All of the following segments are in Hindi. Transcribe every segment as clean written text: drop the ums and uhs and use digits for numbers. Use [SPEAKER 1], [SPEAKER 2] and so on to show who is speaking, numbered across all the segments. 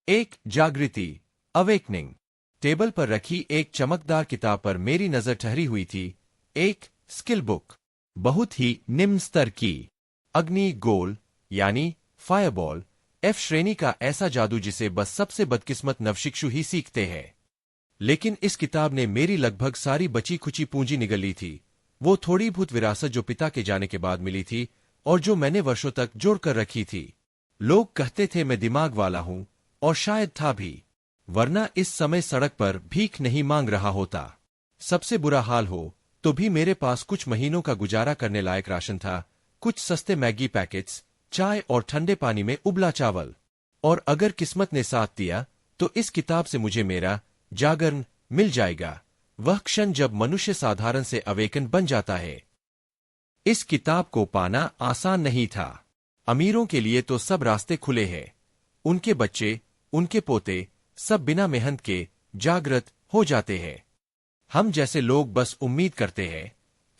[SPEAKER 1] एक जागृति, अवेकनिंग। टेबल पर रखी एक चमकदार किताब पर मेरी नजर ठहरी हुई थी। एक स्किल बुक, बहुत ही निम्न स्तर की। अग्नि गोल यानी फायरबॉल, एफ श्रेणी का ऐसा जादू जिसे बस सबसे बदकिस्मत नवशिक्षु ही सीखते हैं। लेकिन इस किताब ने मेरी लगभग सारी बची खुची पूंजी निगल ली थी। वो थोड़ी बहुत विरासत जो पिता के जाने के बाद मिली थी और जो मैंने वर्षों तक जोड़ कर रखी थी। लोग कहते थे मैं दिमाग वाला हूं, और शायद था भी, वरना इस समय सड़क पर भीख नहीं मांग रहा होता। सबसे बुरा हाल हो तो भी मेरे पास कुछ महीनों का गुजारा करने लायक राशन था, कुछ सस्ते मैगी पैकेट्स, चाय और ठंडे पानी में उबला चावल। और अगर किस्मत ने साथ दिया तो इस किताब से मुझे मेरा जागरण मिल जाएगा, वह क्षण जब मनुष्य साधारण से अवेकन बन जाता है। इस किताब को पाना आसान नहीं था। अमीरों के लिए तो सब रास्ते खुले हैं। उनके बच्चे, उनके पोते, सब बिना मेहनत के जागृत हो जाते हैं। हम जैसे लोग बस उम्मीद करते हैं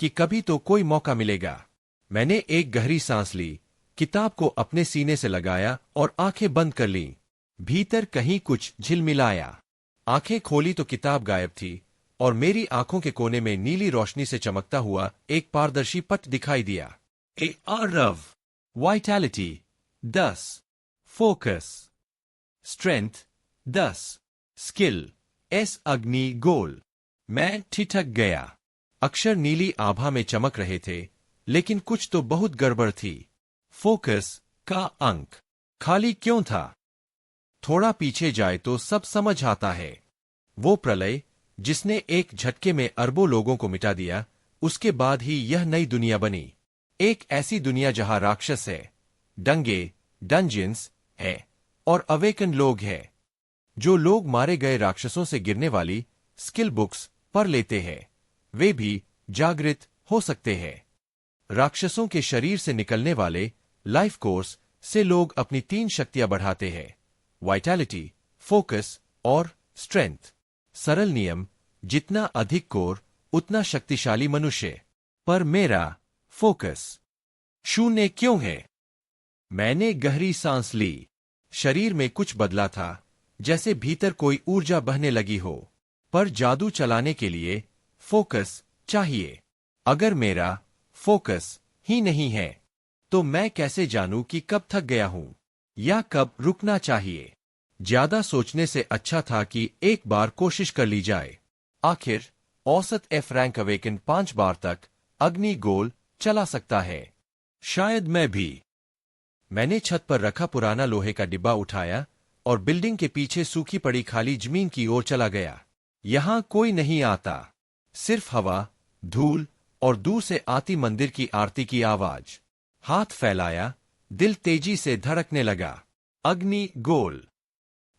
[SPEAKER 1] कि कभी तो कोई मौका मिलेगा। मैंने एक गहरी सांस ली, किताब को अपने सीने से लगाया और आंखें बंद कर लीं। भीतर कहीं कुछ झिलमिलाया। आंखें खोली तो किताब गायब थी, और मेरी आंखों के कोने में नीली रोशनी से चमकता हुआ एक पारदर्शी पट दिखाई दिया। ए Aarav, vitality 10, focus, strength 10, skill S अग्नि गोल। मैं ठिठक गया। अक्षर नीली आभा में चमक रहे थे, लेकिन कुछ तो बहुत गड़बड़ थी। फोकस का अंक खाली क्यों था? थोड़ा पीछे जाए तो सब समझ आता है। वो प्रलय जिसने एक झटके में अरबों लोगों को मिटा दिया, उसके बाद ही यह नई दुनिया बनी। एक ऐसी दुनिया जहां राक्षस है, दंगे, डंजियंस है, और अवेकन लोग हैं। जो लोग मारे गए राक्षसों से गिरने वाली स्किल बुक्स पढ़ लेते हैं, वे भी जागृत हो सकते हैं। राक्षसों के शरीर से निकलने वाले लाइफ कोर्स से लोग अपनी 3 शक्तियां बढ़ाते हैं, वाइटैलिटी, फोकस और स्ट्रेंथ। सरल नियम, जितना अधिक कोर उतना शक्तिशाली मनुष्य। पर मेरा फोकस 0 क्यों है? मैंने गहरी सांस ली। शरीर में कुछ बदला था, जैसे भीतर कोई ऊर्जा बहने लगी हो। पर जादू चलाने के लिए फोकस चाहिए। अगर मेरा फोकस ही नहीं है, तो मैं कैसे जानूं कि कब थक गया हूं या कब रुकना चाहिए? ज्यादा सोचने से अच्छा था कि एक बार कोशिश कर ली जाए। आखिर औसत एफ रैंक अवेकन 5 बार तक अग्नि गोल चला सकता है। शायद मैं भी। मैंने छत पर रखा पुराना लोहे का डिब्बा उठाया और बिल्डिंग के पीछे सूखी पड़ी खाली जमीन की ओर चला गया। यहां कोई नहीं आता, सिर्फ हवा, धूल और दूर से आती मंदिर की आरती की आवाज। हाथ फैलाया, दिल तेजी से धड़कने लगा। अग्नि गोल।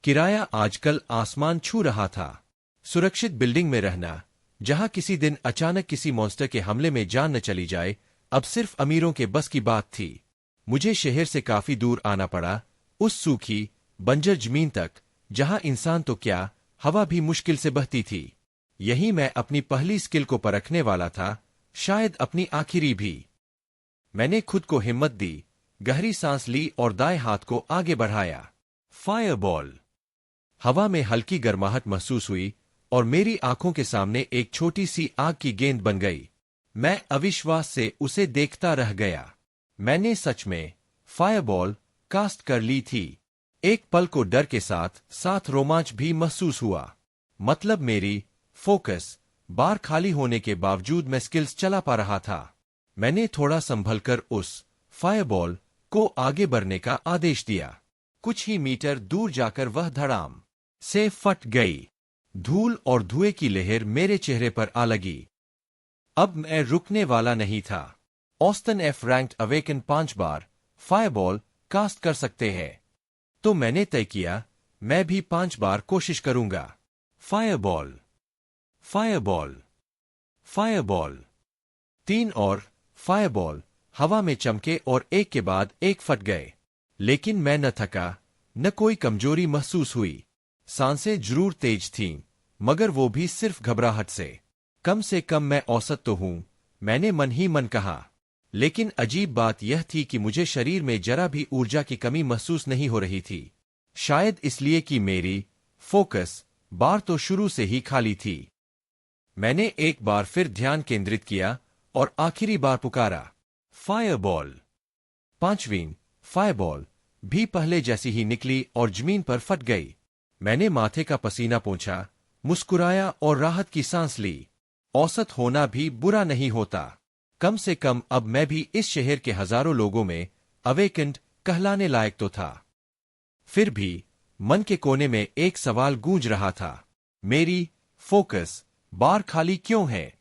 [SPEAKER 1] किराया आजकल आसमान छू रहा था। सुरक्षित बिल्डिंग में रहना, जहां किसी दिन अचानक किसी मॉन्स्टर के हमले में जान न चली जाए, अब सिर्फ अमीरों के बस की बात थी। मुझे शहर से काफी दूर आना पड़ा, उस सूखी बंजर जमीन तक, जहां इंसान तो क्या, हवा भी मुश्किल से बहती थी। यही मैं अपनी पहली स्किल को परखने वाला था, शायद अपनी आखिरी भी। मैंने खुद को हिम्मत दी, गहरी सांस ली और दाएं हाथ को आगे बढ़ाया। फायरबॉल। हवा में हल्की गर्माहट महसूस हुई और मेरी आंखों के सामने एक छोटी सी आग की गेंद बन गई। मैं अविश्वास से उसे देखता रह गया। मैंने सच में फायरबॉल कास्ट कर ली थी। एक पल को डर के साथ साथ रोमांच भी महसूस हुआ। मतलब मेरी फोकस बार खाली होने के बावजूद मैं स्किल्स चला पा रहा था। मैंने थोड़ा संभलकर उस फायरबॉल को आगे बढ़ने का आदेश दिया। कुछ ही मीटर दूर जाकर वह धड़ाम से फट गई। धूल और धुएं की लहर मेरे चेहरे पर आ लगी। अब मैं रुकने वाला नहीं था। ऑस्टन एफ रैंक्ड अवेकन 5 बार फायरबॉल कास्ट कर सकते हैं, तो मैंने तय किया मैं भी 5 बार कोशिश करूंगा। Fireball, fireball, fireball. 3 और फायरबॉल हवा में चमके और एक के बाद एक फट गए। लेकिन मैं न थका, न कोई कमजोरी महसूस हुई। सांसें जरूर तेज थीं, मगर वो भी सिर्फ घबराहट से कम मैं औसत तो हूं, मैंने मन ही मन कहा। लेकिन अजीब बात यह थी कि मुझे शरीर में जरा भी ऊर्जा की कमी महसूस नहीं हो रही थी। शायद इसलिए कि मेरी फोकस बार तो शुरू से ही खाली थी। मैंने एक बार फिर ध्यान केंद्रित किया और आखिरी बार पुकारा, फायरबॉल। पांचवीं फायरबॉल भी पहले जैसी ही निकली और जमीन पर फट गई। मैंने माथे का पसीना पोंछा, मुस्कुराया और राहत की सांस ली। औसत होना भी बुरा नहीं होता। कम से कम अब मैं भी इस शहर के हजारों लोगों में अवेकेंड कहलाने लायक तो था। फिर भी मन के कोने में एक सवाल गूंज रहा था, मेरी फोकस बार खाली क्यों है?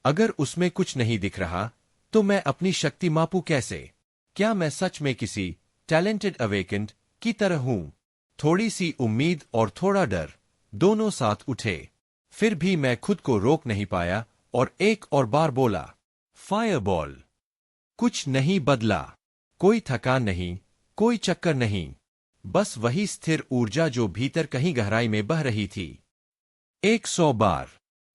[SPEAKER 1] अगर उसमें कुछ नहीं दिख रहा तो मैं अपनी शक्ति मापूं कैसे? क्या मैं सच में किसी टैलेंटेड अवेकेंड की तरह हूं? थोड़ी सी उम्मीद और थोड़ा डर दोनों साथ उठे। फिर भी मैं खुद को रोक नहीं पाया और एक और बार बोला, फायरबॉल। कुछ नहीं बदला। कोई थकान नहीं, कोई चक्कर नहीं, बस वही स्थिर ऊर्जा जो भीतर कहीं गहराई में बह रही थी। 100 बार।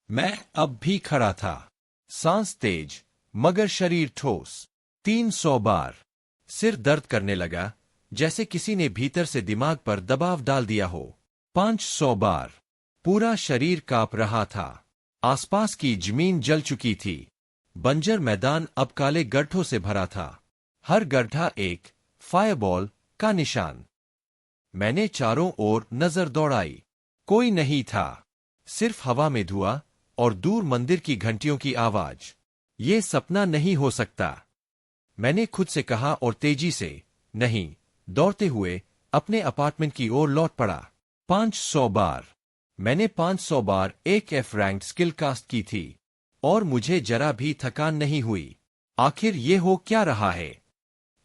[SPEAKER 1] मैं अब भी खड़ा था, सांस तेज मगर शरीर ठोस। 300 बार। सिर दर्द करने लगा, जैसे किसी ने भीतर से दिमाग पर दबाव डाल दिया हो। 500 बार। पूरा शरीर कांप रहा था। आसपास की जमीन जल चुकी थी। बंजर मैदान अब काले गड्ढों से भरा था, हर गड्ढा एक फायरबॉल का निशान। मैंने चारों ओर नजर दौड़ाई, कोई नहीं था, सिर्फ हवा में धुआं और दूर मंदिर की घंटियों की आवाज। ये सपना नहीं हो सकता, मैंने खुद से कहा और तेजी से नहीं दौड़ते हुए अपने अपार्टमेंट की ओर लौट पड़ा। 500 बार। मैंने 500 बार एक एफ रैंक्ड स्किल कास्ट की थी और मुझे जरा भी थकान नहीं हुई। आखिर ये हो क्या रहा है?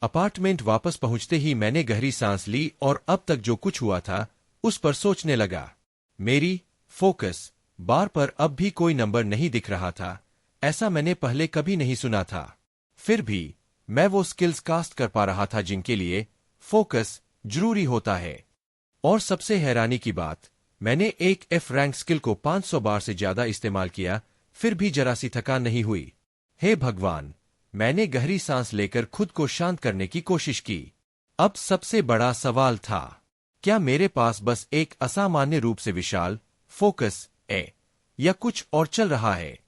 [SPEAKER 1] अपार्टमेंट वापस पहुंचते ही मैंने गहरी सांस ली और अब तक जो कुछ हुआ था उस पर सोचने लगा। मेरी फोकस बार पर अब भी कोई नंबर नहीं दिख रहा था। ऐसा मैंने पहले कभी नहीं सुना था। फिर भी मैं वो स्किल्स कास्ट कर पा रहा था जिनके लिए फोकस जरूरी होता है। और सबसे हैरानी की बात, मैंने एक एफ रैंक स्किल को 500 बार से ज्यादा इस्तेमाल किया, फिर भी जरा सी थकान नहीं हुई। हे भगवान! मैंने गहरी सांस लेकर खुद को शांत करने की कोशिश की। अब सबसे बड़ा सवाल था, क्या मेरे पास बस एक असामान्य रूप से विशाल फोकस है या कुछ और चल रहा है?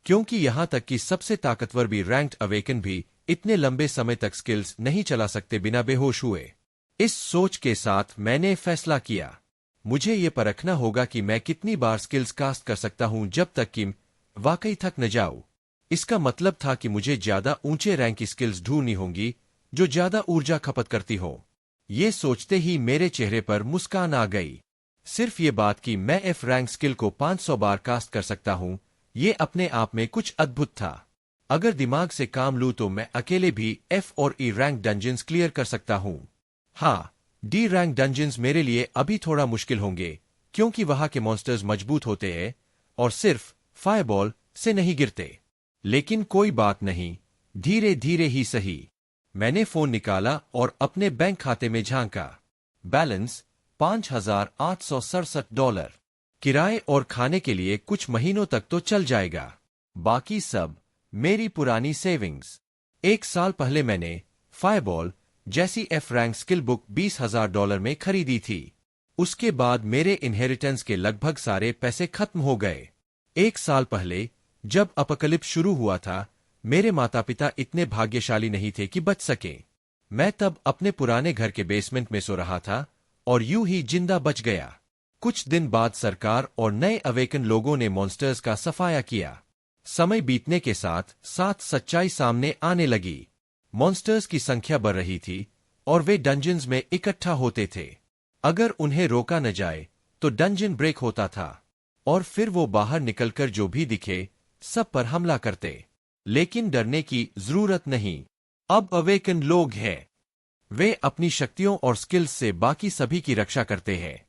[SPEAKER 1] क्योंकि यहां तक कि सबसे ताकतवर भी रैंक्ड अवेकन भी इतने लंबे समय तक स्किल्स नहीं चला सकते बिना बेहोश हुए। इस सोच के साथ मैंने फैसला किया, मुझे ये परखना होगा कि मैं कितनी बार स्किल्स कास्ट कर सकता हूं जब तक कि वाकई थक न जाऊं। इसका मतलब था कि मुझे ज्यादा ऊंचे रैंक की स्किल्स ढूंढनी होंगी जो ज्यादा ऊर्जा खपत करती हो। ये सोचते ही मेरे चेहरे पर मुस्कान आ गई। सिर्फ ये बात कि मैं एफ रैंक स्किल को 500 बार कास्ट कर सकता हूं, ये अपने आप में कुछ अद्भुत था। अगर दिमाग से काम लूं तो मैं अकेले भी एफ और ई रैंक डंजन्स क्लियर कर सकता हूं। हाँ, डी रैंक डंजन्स मेरे लिए अभी थोड़ा मुश्किल होंगे क्योंकि वहां के मॉन्स्टर्स मजबूत होते हैं और सिर्फ फायरबॉल से नहीं गिरते। लेकिन कोई बात नहीं, धीरे धीरे ही सही। मैंने फोन निकाला और अपने बैंक खाते में झांका। बैलेंस $5,867। किराए और खाने के लिए कुछ महीनों तक तो चल जाएगा, बाकी सब मेरी पुरानी सेविंग्स। 1 साल पहले मैंने फायरबॉल जैसी एफ रैंक स्किल बुक $20,000 में खरीदी थी। उसके बाद मेरे इनहेरिटेंस के लगभग सारे पैसे खत्म हो गए। 1 साल पहले जब अपकलिप्स शुरू हुआ था, मेरे माता पिता इतने भाग्यशाली नहीं थे कि बच सके। मैं तब अपने पुराने घर के बेसमेंट में सो रहा था और यूं ही जिंदा बच गया। कुछ दिन बाद सरकार और नए अवेकन लोगों ने मॉन्स्टर्स का सफाया किया। समय बीतने के साथ साथ सच्चाई सामने आने लगी। मॉन्स्टर्स की संख्या बढ़ रही थी और वे डंजन्स में इकट्ठा होते थे। अगर उन्हें रोका न जाए तो डंजन ब्रेक होता था और फिर वो बाहर निकलकर जो भी दिखे सब पर हमला करते। लेकिन डरने की जरूरत नहीं। अब अवेकन लोग हैं। वे अपनी शक्तियों और स्किल्स से बाकी सभी की रक्षा करते हैं।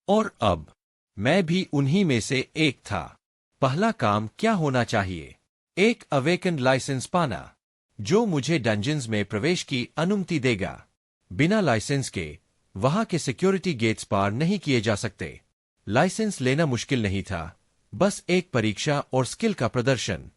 [SPEAKER 1] और अब मैं भी उन्हीं में से एक था। पहला काम क्या होना चाहिए? एक अवेकन लाइसेंस पाना, जो मुझे डंजन्स में प्रवेश की अनुमति देगा। बिना लाइसेंस के वहां के सिक्योरिटी गेट्स पार नहीं किए जा सकते। लाइसेंस लेना मुश्किल नहीं था, बस एक परीक्षा और स्किल का प्रदर्शन।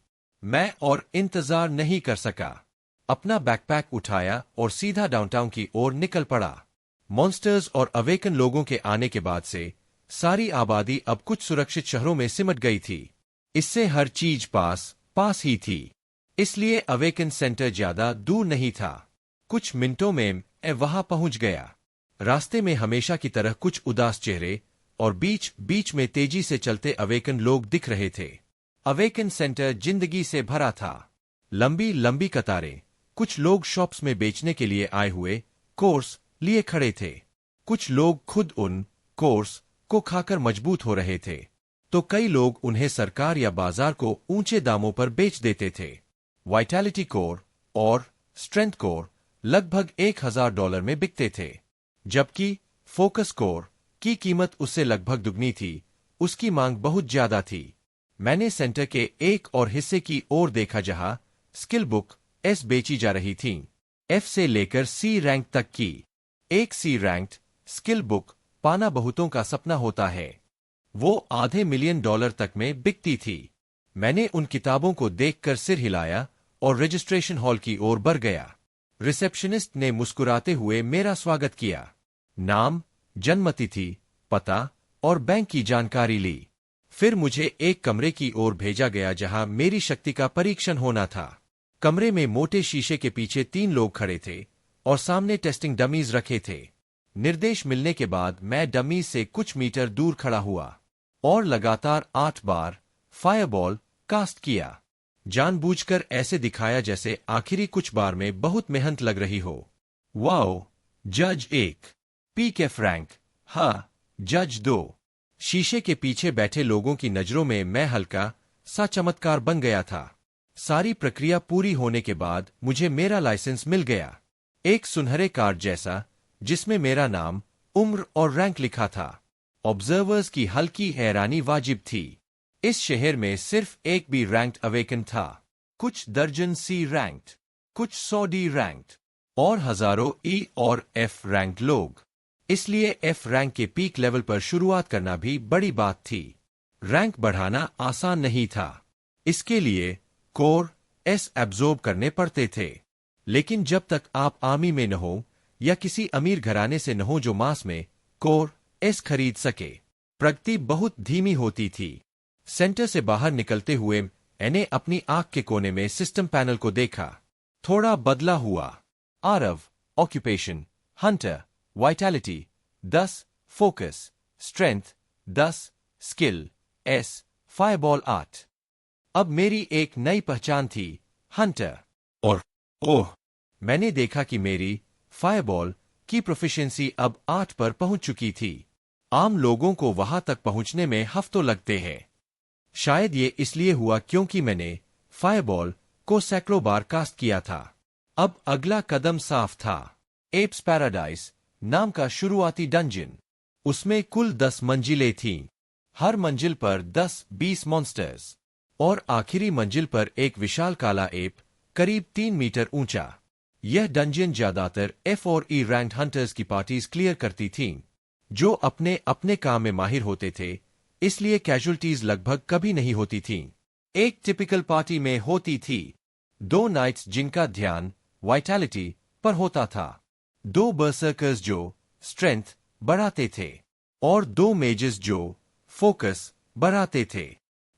[SPEAKER 1] मैं और इंतजार नहीं कर सका। अपना बैकपैक उठाया और सीधा डाउनटाउन की ओर निकल पड़ा। मॉन्स्टर्स और अवेकन लोगों के आने के बाद से सारी आबादी अब कुछ सुरक्षित शहरों में सिमट गई थी। इससे हर चीज पास ही थी। इसलिए अवेकन सेंटर ज्यादा दूर नहीं था। कुछ मिनटों में मैं वहां पहुंच गया। रास्ते में हमेशा की तरह कुछ उदास चेहरे और बीच बीच में तेजी से चलते अवेकन लोग दिख रहे थे। अवेकन सेंटर जिंदगी से भरा था। लंबी लंबी कतारें। कुछ लोग शॉप्स में बेचने के लिए आए हुए कोर्स लिए खड़े थे। कुछ लोग खुद उन कोर्स को खाकर मजबूत हो रहे थे, तो कई लोग उन्हें सरकार या बाजार को ऊंचे दामों पर बेच देते थे। वाइटैलिटी कोर और स्ट्रेंथ कोर लगभग $1000 में बिकते थे, जबकि फोकस कोर की कीमत उससे लगभग दुगनी थी। उसकी मांग बहुत ज्यादा थी। मैंने सेंटर के एक और हिस्से की ओर देखा जहां स्किल बुक एस बेची जा रही थीं। एफ से लेकर सी रैंक तक की। एक सी रैंक्ड स्किल बुक पाना बहुतों का सपना होता है। वो $500,000 तक में बिकती थी। मैंने उन किताबों को देखकर सिर हिलाया और रजिस्ट्रेशन हॉल की ओर बढ़ गया। रिसेप्शनिस्ट ने मुस्कुराते हुए मेरा स्वागत किया। नाम, जन्मतिथि, पता और बैंक की जानकारी ली। फिर मुझे एक कमरे की ओर भेजा गया जहां मेरी शक्ति का परीक्षण होना था। कमरे में मोटे शीशे के पीछे 3 लोग खड़े थे और सामने टेस्टिंग डमीज रखे थे। निर्देश मिलने के बाद मैं डमीज से कुछ मीटर दूर खड़ा हुआ और लगातार 8 बार फायरबॉल कास्ट किया। जानबूझकर ऐसे दिखाया जैसे आखिरी कुछ बार में बहुत मेहनत लग रही हो। वाओ! जज 1, पीके फ्रैंक। हाँ, जज 2। शीशे के पीछे बैठे लोगों की नजरों में मैं हल्का सा चमत्कार बन गया था। सारी प्रक्रिया पूरी होने के बाद मुझे मेरा लाइसेंस मिल गया। एक सुनहरे कार्ड जैसा जिसमें मेरा नाम, उम्र और रैंक लिखा था। ऑब्जर्वर्स की हल्की हैरानी वाजिब थी। इस शहर में सिर्फ एक भी रैंक्ड अवेकन था। कुछ दर्जन सी रैंक्ड, कुछ 100 डी रैंक्ड और हजारों ई और एफ रैंक्ड लोग। इसलिए एफ रैंक के पीक लेवल पर शुरुआत करना भी बड़ी बात थी। रैंक बढ़ाना आसान नहीं था। इसके लिए कोर एस एब्जॉर्ब करने पड़ते थे। लेकिन जब तक आप आर्मी में न हो या किसी अमीर घराने से न हो जो मास में कोर एस खरीद सके, प्रगति बहुत धीमी होती थी। सेंटर से बाहर निकलते हुए मैंने अपनी आंख के कोने में सिस्टम पैनल को देखा। थोड़ा बदला हुआ। Aarav, occupation, hunter, vitality 10, focus, strength 10, skill S, fireball 8। अब मेरी एक नई पहचान थी, हंटर। और ओह, मैंने देखा कि मेरी फायरबॉल की प्रोफिशिएंसी अब 8 पर पहुंच चुकी थी। आम लोगों को वहां तक पहुंचने में हफ्तों लगते हैं। शायद ये इसलिए हुआ क्योंकि मैंने फायरबॉल को सैकड़ों बार कास्ट किया था। अब अगला कदम साफ था। एप्स पैराडाइज नाम का शुरुआती डंजन। उसमें कुल 10 मंजिलें थीं। हर मंजिल पर 10-20 मॉन्स्टर्स और आखिरी मंजिल पर एक विशाल काला एप करीब 3 मीटर ऊंचा। यह डंजन ज्यादातर एफ और ई रैंक्ड हंटर्स की पार्टीज क्लियर करती थीं, जो अपने अपने काम में माहिर होते थे। इसलिए कैजुअल्टीज लगभग कभी नहीं होती थीं। एक टिपिकल पार्टी में होती थी 2 नाइट्स जिनका ध्यान वाइटैलिटी पर होता था, 2 बर्सर्कर्स जो स्ट्रेंथ बढ़ाते थे और 2 मेजेस जो फोकस बढ़ाते थे।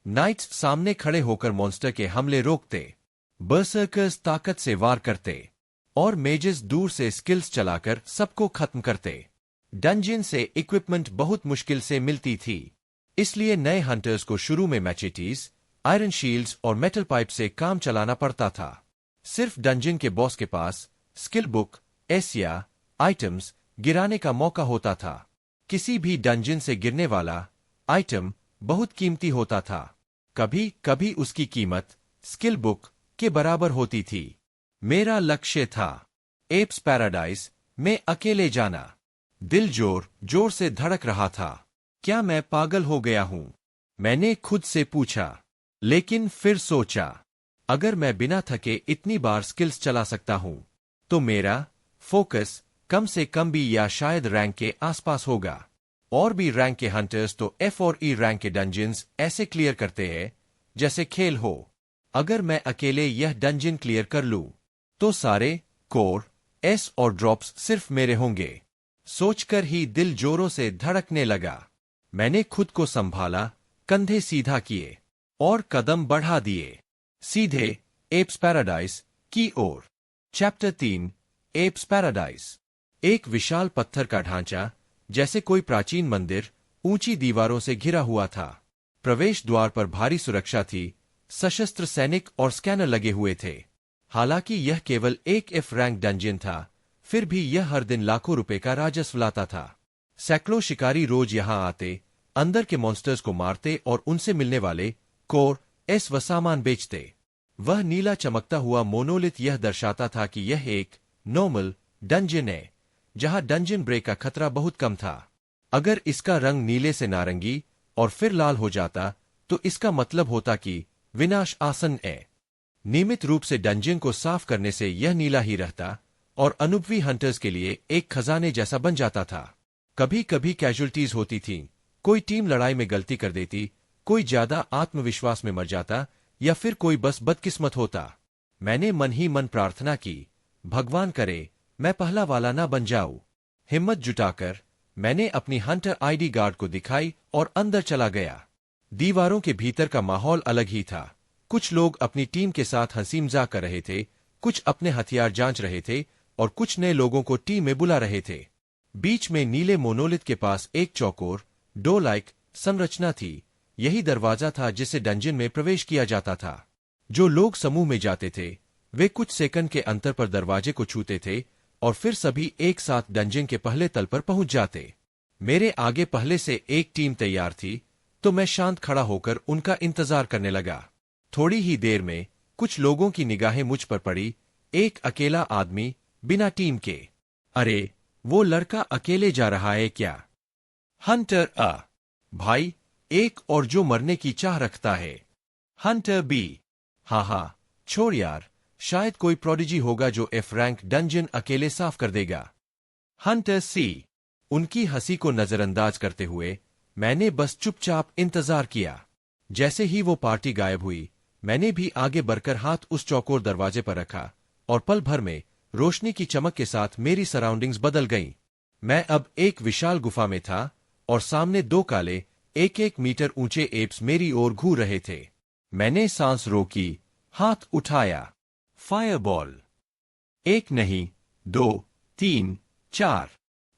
[SPEAKER 1] नाइट्स सामने खड़े होकर मॉन्स्टर के हमले रोकते, बर्सर्कर्स ताकत से वार करते और मेजेस दूर से स्किल्स चलाकर सबको खत्म करते। डंजन से इक्विपमेंट बहुत मुश्किल से मिलती थी, इसलिए नए हंटर्स को शुरू में मैचेटीज, आयरन शील्ड्स और मेटल पाइप से काम चलाना पड़ता था। सिर्फ डंजन के बॉस के पास स्किल बुक, एस या आइटम्स गिराने का मौका होता था। किसी भी डंजन से गिरने वाला आइटम बहुत कीमती होता था। कभी कभी उसकी कीमत स्किल बुक के बराबर होती थी। मेरा लक्ष्य था एप्स पैराडाइज में अकेले जाना। दिल जोर जोर से धड़क रहा था। क्या मैं पागल हो गया हूं? मैंने खुद से पूछा। लेकिन फिर सोचा, अगर मैं बिना थके इतनी बार स्किल्स चला सकता हूं, तो मेरा फोकस कम से कम भी या शायद रैंक के आसपास होगा। और भी रैंक के हंटर्स तो एफ और ई रैंक के डंजन्स ऐसे क्लियर करते हैं जैसे खेल हो। अगर मैं अकेले यह डंजन क्लियर कर लूं, तो सारे कोर, एस और ड्रॉप्स सिर्फ मेरे होंगे। सोचकर ही दिल जोरों से धड़कने लगा। मैंने खुद को संभाला, कंधे सीधा किए और कदम बढ़ा दिए, सीधे एप्स पैराडाइज की ओर। Chapter 3 apps paradise. एक विशाल पत्थर का ढांचा, जैसे कोई प्राचीन मंदिर, ऊंची दीवारों से घिरा हुआ था। प्रवेश द्वार पर भारी सुरक्षा थी, सशस्त्र सैनिक और स्कैनर लगे हुए थे। हालांकि यह केवल एक एफ रैंक डंजियन था, फिर भी यह हर दिन लाखों रुपए का राजस्व लाता था। सैकड़ों शिकारी रोज यहां आते, अंदर के मॉन्स्टर्स को मारते और उनसे मिलने वाले कोर एस व सामान बेचते। वह नीला चमकता हुआ मोनोलिथ यह दर्शाता था कि यह एक नॉर्मल डंजियन है, जहां डंजियन ब्रेक का खतरा बहुत कम था। अगर इसका रंग नीले से नारंगी और फिर लाल हो जाता, तो इसका मतलब होता कि विनाश आसन है। नियमित रूप से डंजियन को साफ करने से यह नीला ही रहता और अनुभवी हंटर्स के लिए एक खजाने जैसा बन जाता था। कभी कभी कैजुअल्टीज होती थीं, कोई टीम लड़ाई में गलती कर देती, कोई ज्यादा आत्मविश्वास में मर जाता, या फिर कोई बस बदकिस्मत होता। मैंने मन ही मन प्रार्थना की, भगवान करे मैं पहला वाला ना बन जाऊं। हिम्मत जुटाकर मैंने अपनी हंटर आईडी गार्ड को दिखाई और अंदर चला गया। दीवारों के भीतर का माहौल अलग ही था। कुछ लोग अपनी टीम के साथ हंसी मजाक कर रहे थे, कुछ अपने हथियार जांच रहे थे और कुछ नए लोगों को टीम में बुला रहे थे। बीच में नीले मोनोलिथ के पास एक चौकोर डो लाइक संरचना थी। यही दरवाजा था जिससे डंजियन में प्रवेश किया जाता था। जो लोग समूह में जाते थे, वे कुछ सेकंड के अंतर पर दरवाजे को छूते थे और फिर सभी एक साथ डंजियन के पहले तल पर पहुंच जाते। मेरे आगे पहले से एक टीम तैयार थी, तो मैं शांत खड़ा होकर उनका इंतजार करने लगा। थोड़ी ही देर में कुछ लोगों की निगाहें मुझ पर पड़ी। एक अकेला आदमी बिना टीम के। अरे, वो लड़का अकेले जा रहा है क्या? हंटर अ भाई, एक और जो मरने की चाह रखता है। हंटर बी, हाँ, छोड़ यार, शायद कोई प्रोडिजी होगा जो एफ रैंक डंजियन अकेले साफ कर देगा। हंटर सी, उनकी हंसी को नजरअंदाज करते हुए मैंने बस चुपचाप इंतजार किया। जैसे ही वो पार्टी गायब हुई, मैंने भी आगे बढ़कर हाथ उस चौकोर दरवाजे पर रखा और पल भर में रोशनी की चमक के साथ मेरी सराउंडिंग्स बदल गईं। मैं अब एक विशाल गुफा में था और सामने दो काले 1-1 मीटर ऊंचे एप्स मेरी ओर घूर रहे थे। मैंने सांस रोकी, हाथ उठाया। फायरबॉल। 1 नहीं, 2, 3, 4।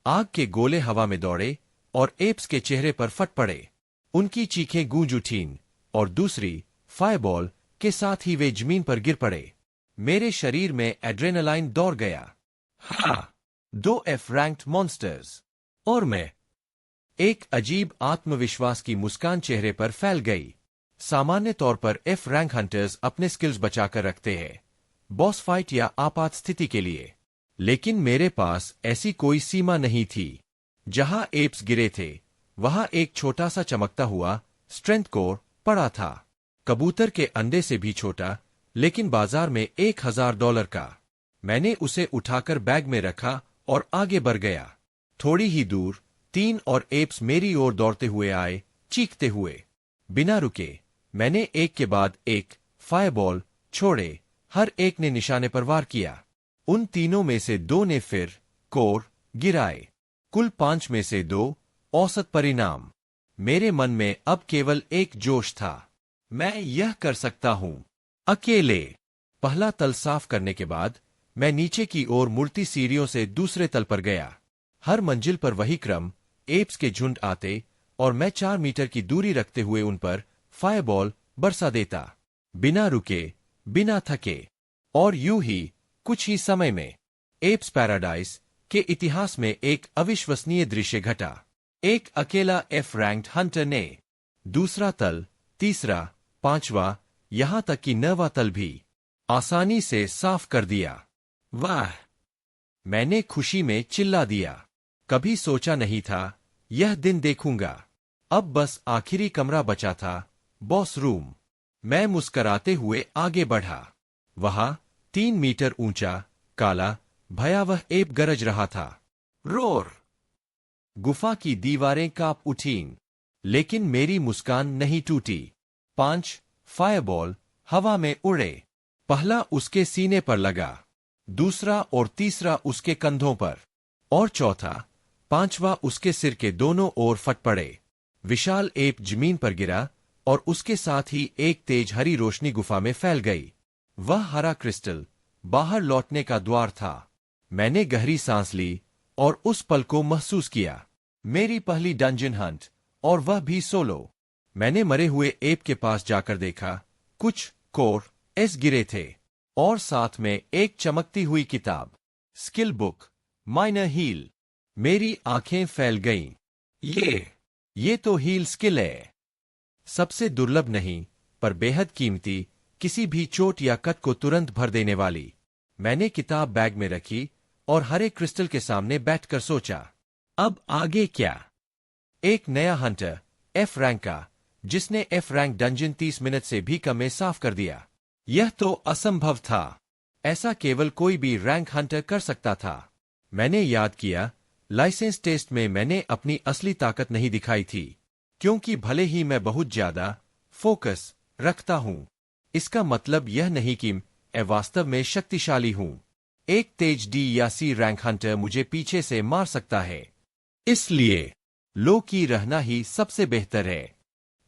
[SPEAKER 1] आग के गोले हवा में दौड़े और एप्स के चेहरे पर फट पड़े। उनकी चीखें गूंज उठीं और दूसरी फायरबॉल के साथ ही वे जमीन पर गिर पड़े। मेरे शरीर में एड्रेनालाइन दौड़ गया। हाँ, 2 एफ रैंक्ड मॉन्स्टर्स और मैं। एक अजीब आत्मविश्वास की मुस्कान चेहरे पर फैल गई। सामान्य तौर पर एफ रैंक हंटर्स अपने स्किल्स बचाकर रखते हैं, बॉस फाइट या आपात स्थिति के लिए। लेकिन मेरे पास ऐसी कोई सीमा नहीं थी। जहां एप्स गिरे थे, वहां एक छोटा सा चमकता हुआ स्ट्रेंथ कोर पड़ा था। कबूतर के अंडे से भी छोटा, लेकिन बाजार में $1000 का। मैंने उसे उठाकर बैग में रखा और आगे बढ़ गया। थोड़ी ही दूर 3 और एप्स मेरी ओर दौड़ते हुए आए, चीखते हुए। बिना रुके मैंने एक के बाद एक फायरबॉल छोड़े। हर एक ने निशाने पर वार किया। उन तीनों में से 2 ने फिर कोर गिराए। कुल 5 में से 2 औसत परिणाम। मेरे मन में अब केवल एक जोश था, मैं यह कर सकता हूं, अकेले। पहला तल साफ करने के बाद मैं नीचे की ओर मुड़ती सीढ़ियों से दूसरे तल पर गया। हर मंजिल पर वही क्रम, एप्स के झुंड आते और मैं 4 मीटर की दूरी रखते हुए उन पर फायरबॉल बरसा देता, बिना रुके, बिना थके। और यूं ही कुछ ही समय में एप्स पैराडाइज के इतिहास में एक अविश्वसनीय दृश्य घटा। एक अकेला एफ रैंक्ड हंटर ने दूसरा तल, तीसरा, 5वां, यहां तक कि 9वां तल भी आसानी से साफ कर दिया। वाह! मैंने खुशी में चिल्ला दिया। कभी सोचा नहीं था यह दिन देखूंगा। अब बस आखिरी कमरा बचा था, बॉस रूम। मैं मुस्कराते हुए आगे बढ़ा। वहां 3 मीटर ऊंचा, काला, भयावह एप गरज रहा था। रोर! गुफा की दीवारें कांप उठीं, लेकिन मेरी मुस्कान नहीं टूटी। 5 फायरबॉल हवा में उड़े। पहला उसके सीने पर लगा, दूसरा और तीसरा उसके कंधों पर, और चौथा पांचवा उसके सिर के दोनों ओर फट पड़े। विशाल एप जमीन पर गिरा और उसके साथ ही एक तेज हरी रोशनी गुफा में फैल गई। वह हरा क्रिस्टल बाहर लौटने का द्वार था। मैंने गहरी सांस ली और उस पल को महसूस किया। मेरी पहली डंजन हंट, और वह भी सोलो। मैंने मरे हुए एप के पास जाकर देखा। कुछ कोर एस गिरे थे और साथ में एक चमकती हुई किताब, स्किल बुक, माइनर हील। मेरी आंखें फैल गईं। ये तो हील स्किल है। सबसे दुर्लभ नहीं, पर बेहद कीमती, किसी भी चोट या कट को तुरंत भर देने वाली। मैंने किताब बैग में रखी और हरे क्रिस्टल के सामने बैठकर सोचा, अब आगे क्या? एक नया हंटर, एफ रैंक का, जिसने एफ रैंक डंजन 30 मिनट से भी कम में साफ कर दिया। यह तो असंभव था। ऐसा केवल कोई भी रैंक हंटर कर सकता था। मैंने याद किया, लाइसेंस टेस्ट में मैंने अपनी असली ताकत नहीं दिखाई थी, क्योंकि भले ही मैं बहुत ज्यादा फोकस रखता हूं, इसका मतलब यह नहीं कि मैं वास्तव में शक्तिशाली हूं। एक तेज डी या सी रैंक हंटर मुझे पीछे से मार सकता है। इसलिए लो की रहना ही सबसे बेहतर है।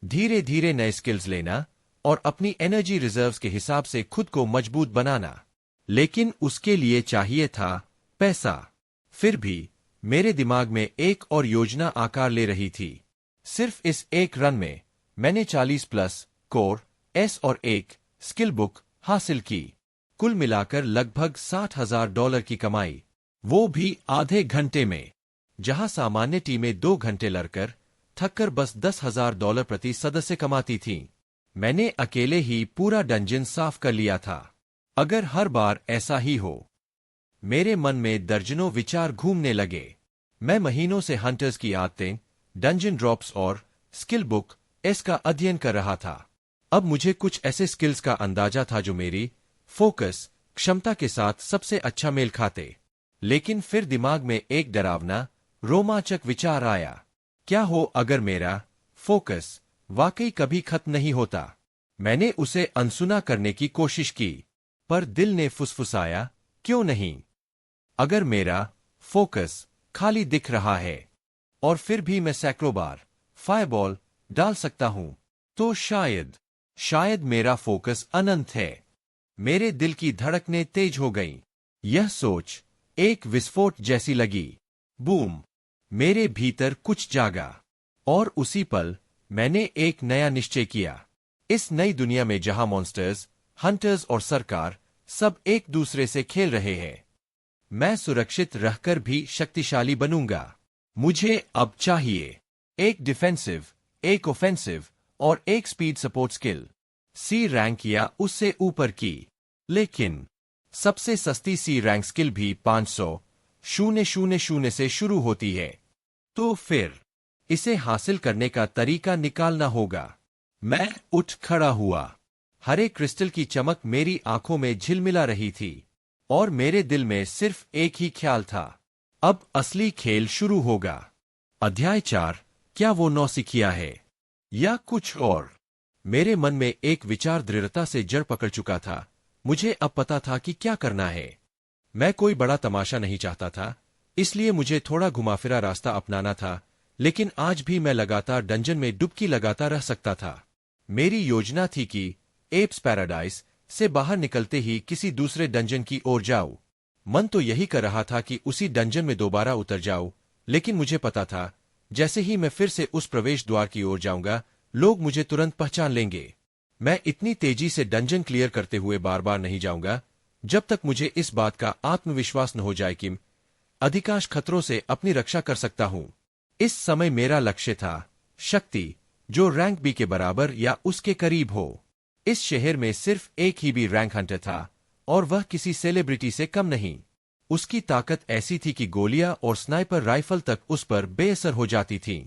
[SPEAKER 1] धीरे धीरे नए स्किल्स लेना और अपनी एनर्जी रिजर्व्स के हिसाब से खुद को मजबूत बनाना। लेकिन उसके लिए चाहिए था पैसा। फिर भी मेरे दिमाग में एक और योजना आकार ले रही थी। सिर्फ इस एक रन में मैंने 40+ कोर एस और एक स्किल बुक हासिल की। कुल मिलाकर लगभग $60,000 की कमाई, वो भी आधे घंटे में। जहां सामान्य टीमें 2 घंटे लड़कर थककर बस $10,000 प्रति सदस्य कमाती थीं, मैंने अकेले ही पूरा डंजन साफ कर लिया था। अगर हर बार ऐसा ही हो। मेरे मन में दर्जनों विचार घूमने लगे। मैं महीनों से हंटर्स की आदतें, डंजन ड्रॉप्स और स्किल बुक एस का अध्ययन कर रहा था। अब मुझे कुछ ऐसे स्किल्स का अंदाजा था जो मेरी फोकस क्षमता के साथ सबसे अच्छा मेल खाते। लेकिन फिर दिमाग में एक डरावना, रोमांचक विचार आया। क्या हो अगर मेरा फोकस वाकई कभी खत्म नहीं होता? मैंने उसे अनसुना करने की कोशिश की, पर दिल ने फुसफुसाया, क्यों नहीं? अगर मेरा फोकस खाली दिख रहा है और फिर भी मैं सैकड़ों बार फायरबॉल डाल सकता हूं, तो शायद मेरा फोकस अनंत है। मेरे दिल की धड़कनें तेज हो गईं। यह सोच एक विस्फोट जैसी लगी। बूम! मेरे भीतर कुछ जागा और उसी पल मैंने एक नया निश्चय किया। इस नई दुनिया में जहां मॉन्स्टर्स, हंटर्स और सरकार सब एक दूसरे से खेल रहे हैं, मैं सुरक्षित रहकर भी शक्तिशाली बनूंगा। मुझे अब चाहिए एक डिफेंसिव, एक ऑफेंसिव और एक स्पीड सपोर्ट स्किल, सी रैंक या उससे ऊपर की। लेकिन सबसे सस्ती सी रैंक स्किल भी 500,000 से शुरू होती है। तो फिर इसे हासिल करने का तरीका निकालना होगा। मैं उठ खड़ा हुआ। हरे क्रिस्टल की चमक मेरी आंखों में झिलमिला रही थी और मेरे दिल में सिर्फ एक ही ख्याल था, अब असली खेल शुरू होगा। अध्याय 4, क्या वो नौसिखिया है या कुछ और? मेरे मन में एक विचार दृढ़ता से जड़ पकड़ चुका था। मुझे अब पता था कि क्या करना है। मैं कोई बड़ा तमाशा नहीं चाहता था, इसलिए मुझे थोड़ा घुमाफिरा रास्ता अपनाना था। लेकिन आज भी मैं लगातार डंजन में डुबकी लगाता रह सकता था। मेरी योजना थी कि एप्स पैराडाइज से बाहर निकलते ही किसी दूसरे डंजन की ओर जाऊं। मन तो यही कर रहा था कि उसी डंजन में दोबारा उतर जाऊं, लेकिन मुझे पता था, जैसे ही मैं फिर से उस प्रवेश द्वार की ओर जाऊंगा, लोग मुझे तुरंत पहचान लेंगे। मैं इतनी तेजी से डंजन क्लियर करते हुए बार बार नहीं जाऊंगा, जब तक मुझे इस बात का आत्मविश्वास न हो जाए कि अधिकांश खतरों से अपनी रक्षा कर सकता हूं। इस समय मेरा लक्ष्य था शक्ति, जो रैंक बी के बराबर या उसके करीब हो। इस शहर में सिर्फ एक ही भी रैंक हंटर था, और वह किसी सेलिब्रिटी से कम नहीं। उसकी ताकत ऐसी थी कि गोलियां और स्नाइपर राइफल तक उस पर बेअसर हो जाती थीं।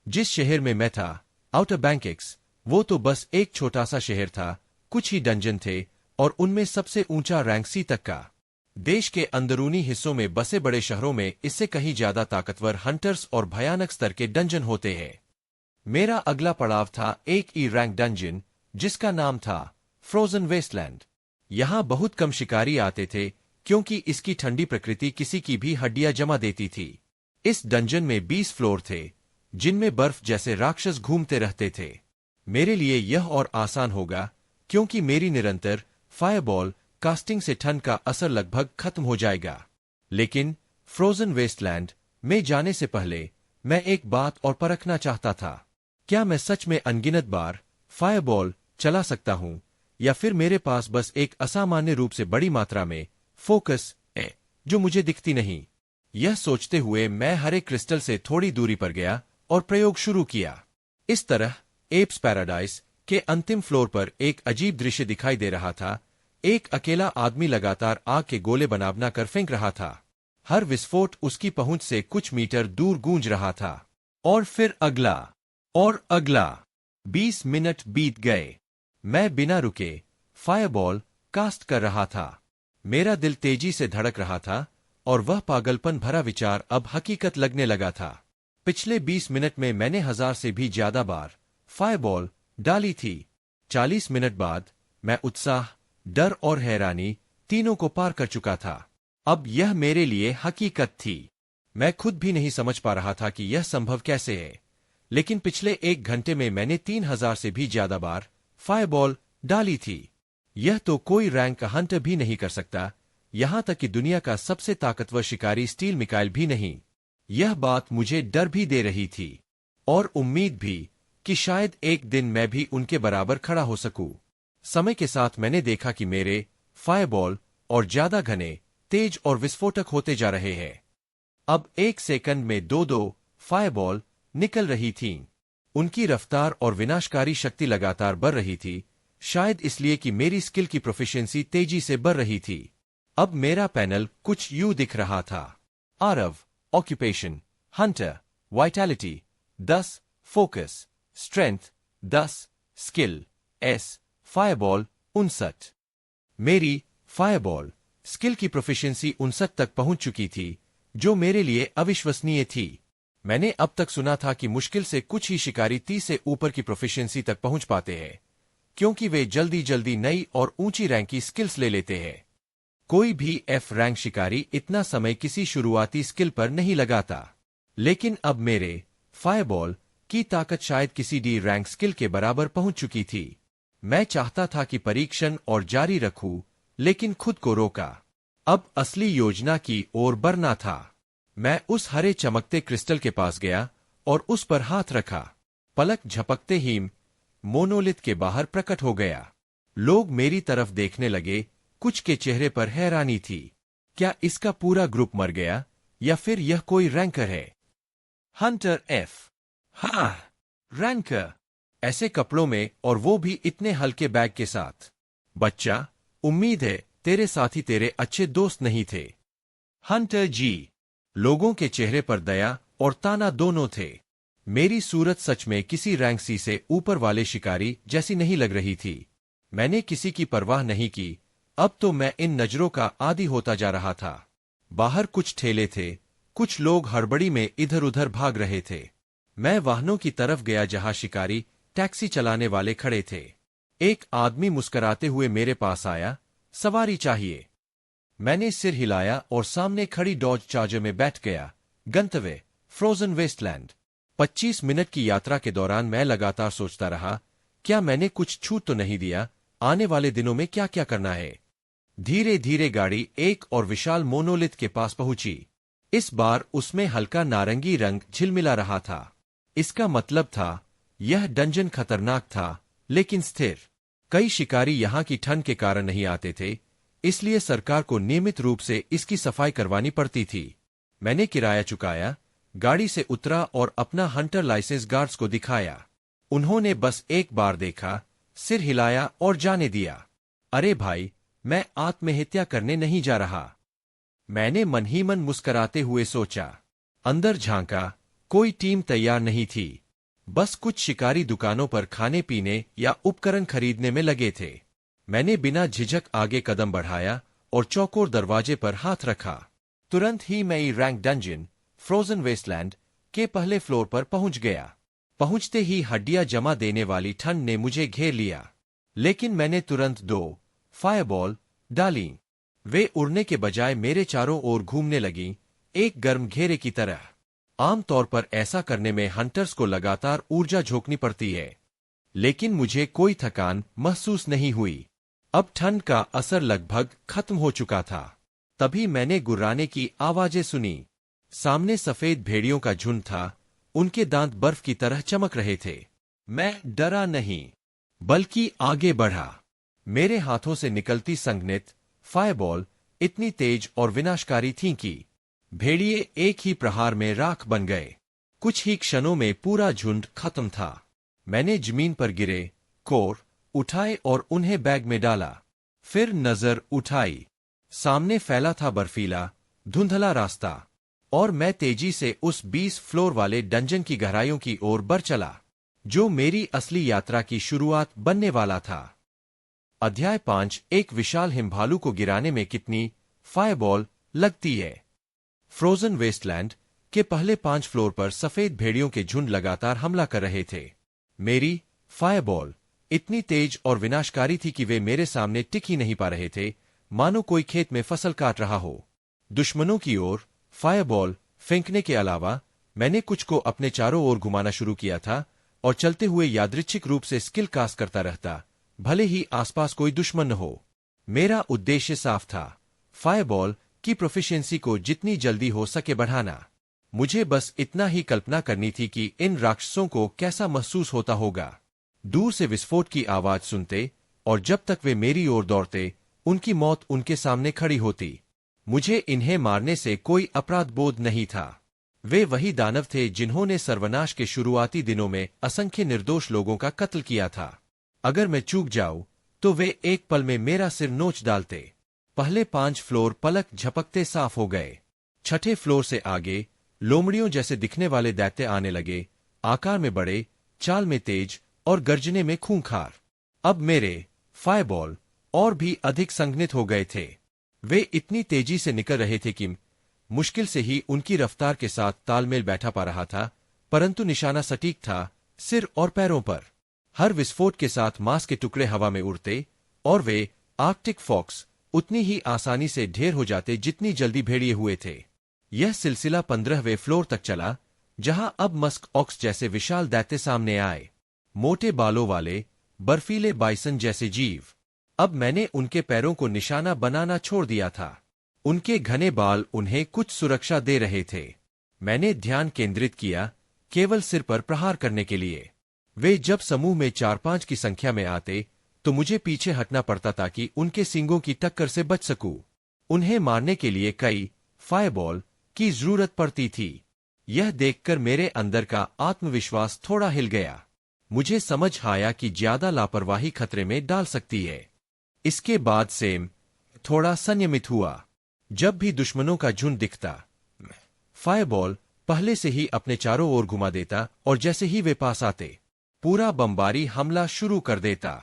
[SPEAKER 1] जिस शहर में मैं था, आउटर बैंकिक्स, वो तो बस एक छोटा सा शहर था। कुछ ही डंजन थे और उनमें सबसे ऊंचा रैंक सी तक का। देश के अंदरूनी हिस्सों में बसे बड़े शहरों में इससे कहीं ज्यादा ताकतवर हंटर्स और भयानक स्तर के डंजन होते हैं। मेरा अगला पड़ाव था एक ई रैंक डंजन, जिसका नाम था फ्रोजन वेस्टलैंड। यहां बहुत कम शिकारी आते थे, क्योंकि इसकी ठंडी प्रकृति किसी की भी हड्डियां जमा देती थी। इस डंजन में 20 फ्लोर थे, जिनमें बर्फ जैसे राक्षस घूमते रहते थे। मेरे लिए यह और आसान होगा, क्योंकि मेरी निरंतर फायरबॉल कास्टिंग से ठंड का असर लगभग खत्म हो जाएगा। लेकिन फ्रोजन वेस्टलैंड में जाने से पहले मैं एक बात और परखना चाहता था। क्या मैं सच में अनगिनत बार फायरबॉल चला सकता हूं, या फिर मेरे पास बस एक असामान्य रूप से बड़ी मात्रा में फोकस है जो मुझे दिखती नहीं। यह सोचते हुए मैं हरे क्रिस्टल से थोड़ी दूरी पर गया और प्रयोग शुरू किया। इस तरह एप्स पैराडाइस के अंतिम फ्लोर पर एक अजीब दृश्य दिखाई दे रहा था। एक अकेला आदमी लगातार आग के गोले बना कर फेंक रहा था। हर विस्फोट उसकी पहुंच से कुछ मीटर दूर गूंज रहा था। और फिर अगला और अगला। 20 मिनट बीत गए। मैं बिना रुके फायरबॉल कास्ट कर रहा था। मेरा दिल तेजी से धड़क रहा था और वह पागलपन भरा विचार अब हकीकत लगने लगा था। पिछले 20 मिनट में मैंने 1000 से भी ज्यादा बार फायरबॉल डाली थी। 40 मिनट बाद मैं उत्साह, डर और हैरानी तीनों को पार कर चुका था। अब यह मेरे लिए हकीकत थी। मैं खुद भी नहीं समझ पा रहा था कि यह संभव कैसे है, लेकिन पिछले 1 घंटे में मैंने 3000 से भी ज्यादा बार फायरबॉल डाली थी। यह तो कोई रैंक हंटर भी नहीं कर सकता, यहां तक कि दुनिया का सबसे ताकतवर शिकारी स्टील मिकाइल भी नहीं। यह बात मुझे डर भी दे रही थी और उम्मीद भी कि शायद एक दिन मैं भी उनके बराबर खड़ा हो सकूं। समय के साथ मैंने देखा कि मेरे फायरबॉल और ज्यादा घने, तेज और विस्फोटक होते जा रहे हैं। अब 1 सेकंड में 2-2 फायरबॉल निकल रही थीं। उनकी रफ्तार और विनाशकारी शक्ति लगातार बढ़ रही थी, शायद इसलिए कि मेरी स्किल की प्रोफिशिएंसी तेजी से बढ़ रही थी। अब मेरा पैनल कुछ यूं दिख रहा था। Aarav, occupation, hunter, vitality 10, focus, strength 10, skill S, fireball 59। मेरी फायरबॉल स्किल की प्रोफिशिएंसी 59 तक पहुंच चुकी थी, जो मेरे लिए अविश्वसनीय थी। मैंने अब तक सुना था कि मुश्किल से कुछ ही शिकारी 30 से ऊपर की प्रोफिशिएंसी तक पहुंच पाते हैं, क्योंकि वे जल्दी जल्दी नई और ऊंची रैंक की स्किल्स ले लेते हैं। कोई भी F रैंक शिकारी इतना समय किसी शुरुआती स्किल पर नहीं लगाता। लेकिन अब मेरे फायरबॉल की ताकत शायद किसी D रैंक स्किल के बराबर पहुंच चुकी थी। मैं चाहता था कि परीक्षण और जारी रखूं, लेकिन खुद को रोका। अब असली योजना की ओर बढ़ना था। मैं उस हरे चमकते क्रिस्टल के पास गया और उस पर हाथ रखा। पलक झपकते ही मोनोलिथ के बाहर प्रकट हो गया। लोग मेरी तरफ देखने लगे, कुछ के चेहरे पर हैरानी थी। क्या इसका पूरा ग्रुप मर गया, या फिर यह कोई रैंकर है? Hunter F। हाँ, रैंकर। ऐसे कपड़ों में, और वो भी इतने हल्के बैग के साथ। बच्चा, उम्मीद है तेरे साथी तेरे अच्छे दोस्त नहीं थे। Hunter G। लोगों के चेहरे पर दया और ताना दोनों थे। मेरी सूरत सच में किसी रैंक C से ऊपर वाले शिकारी जैसी नहीं लग रही थी। मैंने किसी की परवाह नहीं की। अब तो मैं इन नजरों का आदी होता जा रहा था। बाहर कुछ ठेले थे, कुछ लोग हड़बड़ी में इधर उधर भाग रहे थे। मैं वाहनों की तरफ गया जहां शिकारी टैक्सी चलाने वाले खड़े थे। एक आदमी मुस्कुराते हुए मेरे पास आया, सवारी चाहिए। मैंने सिर हिलाया और सामने खड़ी डॉज चार्जर में बैठ गया। गंतव्य फ्रोजन वेस्टलैंड। 25 मिनट की यात्रा के दौरान मैं लगातार सोचता रहा, क्या मैंने कुछ छूट तो नहीं दिया? आने वाले दिनों में क्या क्या करना है? धीरे धीरे गाड़ी एक और विशाल मोनोलिथ के पास पहुंची। इस बार उसमें हल्का नारंगी रंग झिलमिला रहा था। इसका मतलब था यह डंजन खतरनाक था, लेकिन स्थिर। कई शिकारी यहां की ठंड के कारण नहीं आते थे, इसलिए सरकार को नियमित रूप से इसकी सफाई करवानी पड़ती थी। मैंने किराया चुकाया, गाड़ी से उतरा और अपना हंटर लाइसेंस गार्ड्स को दिखाया। उन्होंने बस एक बार देखा, सिर हिलाया और जाने दिया। अरे भाई, मैं आत्महत्या करने नहीं जा रहा। मैंने मन ही मन मुस्कराते हुए सोचा। अंदर झांका, कोई टीम तैयार नहीं थी। बस कुछ शिकारी दुकानों पर खाने पीने या उपकरण खरीदने में लगे थे। मैंने बिना झिझक आगे कदम बढ़ाया और चौकोर दरवाजे पर हाथ रखा। तुरंत ही मैं रैंक डंजन फ्रोजन वेस्टलैंड के पहले फ्लोर पर पहुंच गया। पहुंचते ही हड्डियां जमा देने वाली ठंड ने मुझे घेर लिया, लेकिन मैंने तुरंत 2 फायरबॉल डाली। वे उड़ने के बजाय मेरे चारों ओर घूमने लगीं, एक गर्म घेरे की तरह। आमतौर पर ऐसा करने में हंटर्स को लगातार ऊर्जा झोंकनी पड़ती है, लेकिन मुझे कोई थकान महसूस नहीं हुई। अब ठंड का असर लगभग खत्म हो चुका था। तभी मैंने गुर्राने की आवाजें सुनी। सामने सफेद भेड़ियों का झुंड था। उनके दांत बर्फ की तरह चमक रहे थे। मैं डरा नहीं, बल्कि आगे बढ़ा। मेरे हाथों से निकलती संघनित फायरबॉल इतनी तेज और विनाशकारी थीं कि भेड़िए एक ही प्रहार में राख बन गए। कुछ ही क्षणों में पूरा झुंड खत्म था। मैंने जमीन पर गिरे कोर उठाए और उन्हें बैग में डाला। फिर नजर उठाई। सामने फैला था बर्फीला, धुंधला रास्ता, और मैं तेजी से उस 20 फ्लोर वाले डंजन की गहराइयों की ओर बढ़ चला, जो मेरी असली यात्रा की शुरुआत बनने वाला था। अध्याय 5। एक विशाल हिमभालू को गिराने में कितनी फायरबॉल लगती है। फ्रोजन वेस्टलैंड के पहले 5 फ्लोर पर सफेद भेड़ियों के झुंड लगातार हमला कर रहे थे। मेरी फायरबॉल इतनी तेज और विनाशकारी थी कि वे मेरे सामने टिक ही नहीं पा रहे थे, मानो कोई खेत में फसल काट रहा हो। दुश्मनों की ओर फायरबॉल फेंकने के अलावा मैंने कुछ को अपने चारों ओर घुमाना शुरू किया था और चलते हुए यादृच्छिक रूप से स्किल कास्ट करता रहता, भले ही आसपास कोई दुश्मन न हो। मेरा उद्देश्य साफ था, फायरबॉल की प्रोफिशिएंसी को जितनी जल्दी हो सके बढ़ाना। मुझे बस इतना ही कल्पना करनी थी कि इन राक्षसों को कैसा महसूस होता होगा दूर से विस्फोट की आवाज सुनते, और जब तक वे मेरी ओर दौड़ते उनकी मौत उनके सामने खड़ी होती। मुझे इन्हें मारने से कोई अपराध बोध नहीं था। वे वही दानव थे जिन्होंने सर्वनाश के शुरुआती दिनों में असंख्य निर्दोष लोगों का कत्ल किया था। अगर मैं चूक जाऊं तो वे एक पल में मेरा सिर नोच डालते। पहले 5 फ्लोर पलक झपकते साफ हो गए। छठे फ्लोर से आगे लोमड़ियों जैसे दिखने वाले दैत्य आने लगे, आकार में बड़े, चाल में तेज और गर्जने में खूंखार। अब मेरे फायरबॉल और भी अधिक संघनित हो गए थे। वे इतनी तेजी से निकल रहे थे कि मुश्किल से ही उनकी रफ्तार के साथ तालमेल बैठा पा रहा था, परंतु निशाना सटीक था, सिर और पैरों पर। हर विस्फोट के साथ मांस के टुकड़े हवा में उड़ते और वे आर्कटिक फॉक्स उतनी ही आसानी से ढेर हो जाते जितनी जल्दी भेड़िए हुए थे। यह सिलसिला 15वें फ्लोर तक चला, जहां अब मस्क ऑक्स जैसे विशाल दैत्य सामने आए। मोटे बालों वाले बर्फीले बाइसन जैसे जीव। अब मैंने उनके पैरों को निशाना बनाना छोड़ दिया था। उनके घने बाल उन्हें कुछ सुरक्षा दे रहे थे। मैंने ध्यान केंद्रित किया केवल सिर पर प्रहार करने के लिए। वे जब समूह में 4-5 की संख्या में आते तो मुझे पीछे हटना पड़ता ताकि उनके सींगों की टक्कर से बच सकूं। उन्हें मारने के लिए कई फायरबॉल की जरूरत पड़ती थी। यह देखकर मेरे अंदर का आत्मविश्वास थोड़ा हिल गया। मुझे समझ आया कि ज्यादा लापरवाही खतरे में डाल सकती है। इसके बाद सेम थोड़ा संयमित हुआ। जब भी दुश्मनों का झुंड दिखता, फायरबॉल पहले से ही अपने चारों ओर घुमा देता और जैसे ही वे पास आते, पूरा बमबारी हमला शुरू कर देता।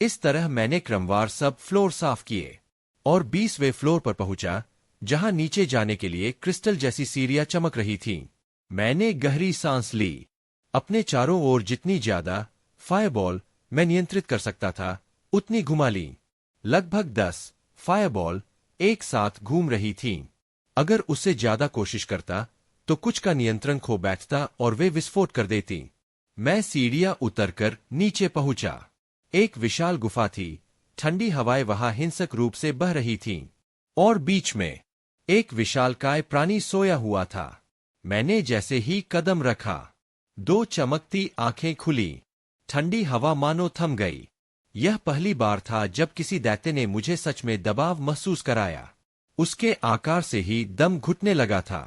[SPEAKER 1] इस तरह मैंने क्रमवार सब फ्लोर साफ किए और 20वें फ्लोर पर पहुंचा, जहां नीचे जाने के लिए क्रिस्टल जैसी सीढ़ियां चमक रही थीं। मैंने गहरी सांस ली। अपने चारों ओर जितनी ज्यादा फायरबॉल मैं नियंत्रित कर सकता था, उतनी घुमा ली। लगभग 10 फायरबॉल एक साथ घूम रही थीं। अगर उससे ज्यादा कोशिश करता तो कुछ का नियंत्रण खो बैठता और वे विस्फोट कर देती। मैं सीढ़ियां उतरकर नीचे पहुंचा। एक विशाल गुफा थी। ठंडी हवाएं वहां हिंसक रूप से बह रही थीं और बीच में एक विशालकाय प्राणी सोया हुआ था। मैंने जैसे ही कदम रखा, 2 चमकती आंखें खुली। ठंडी हवा मानो थम गई। यह पहली बार था जब किसी दैत्य ने मुझे सच में दबाव महसूस कराया। उसके आकार से ही दम घुटने लगा था।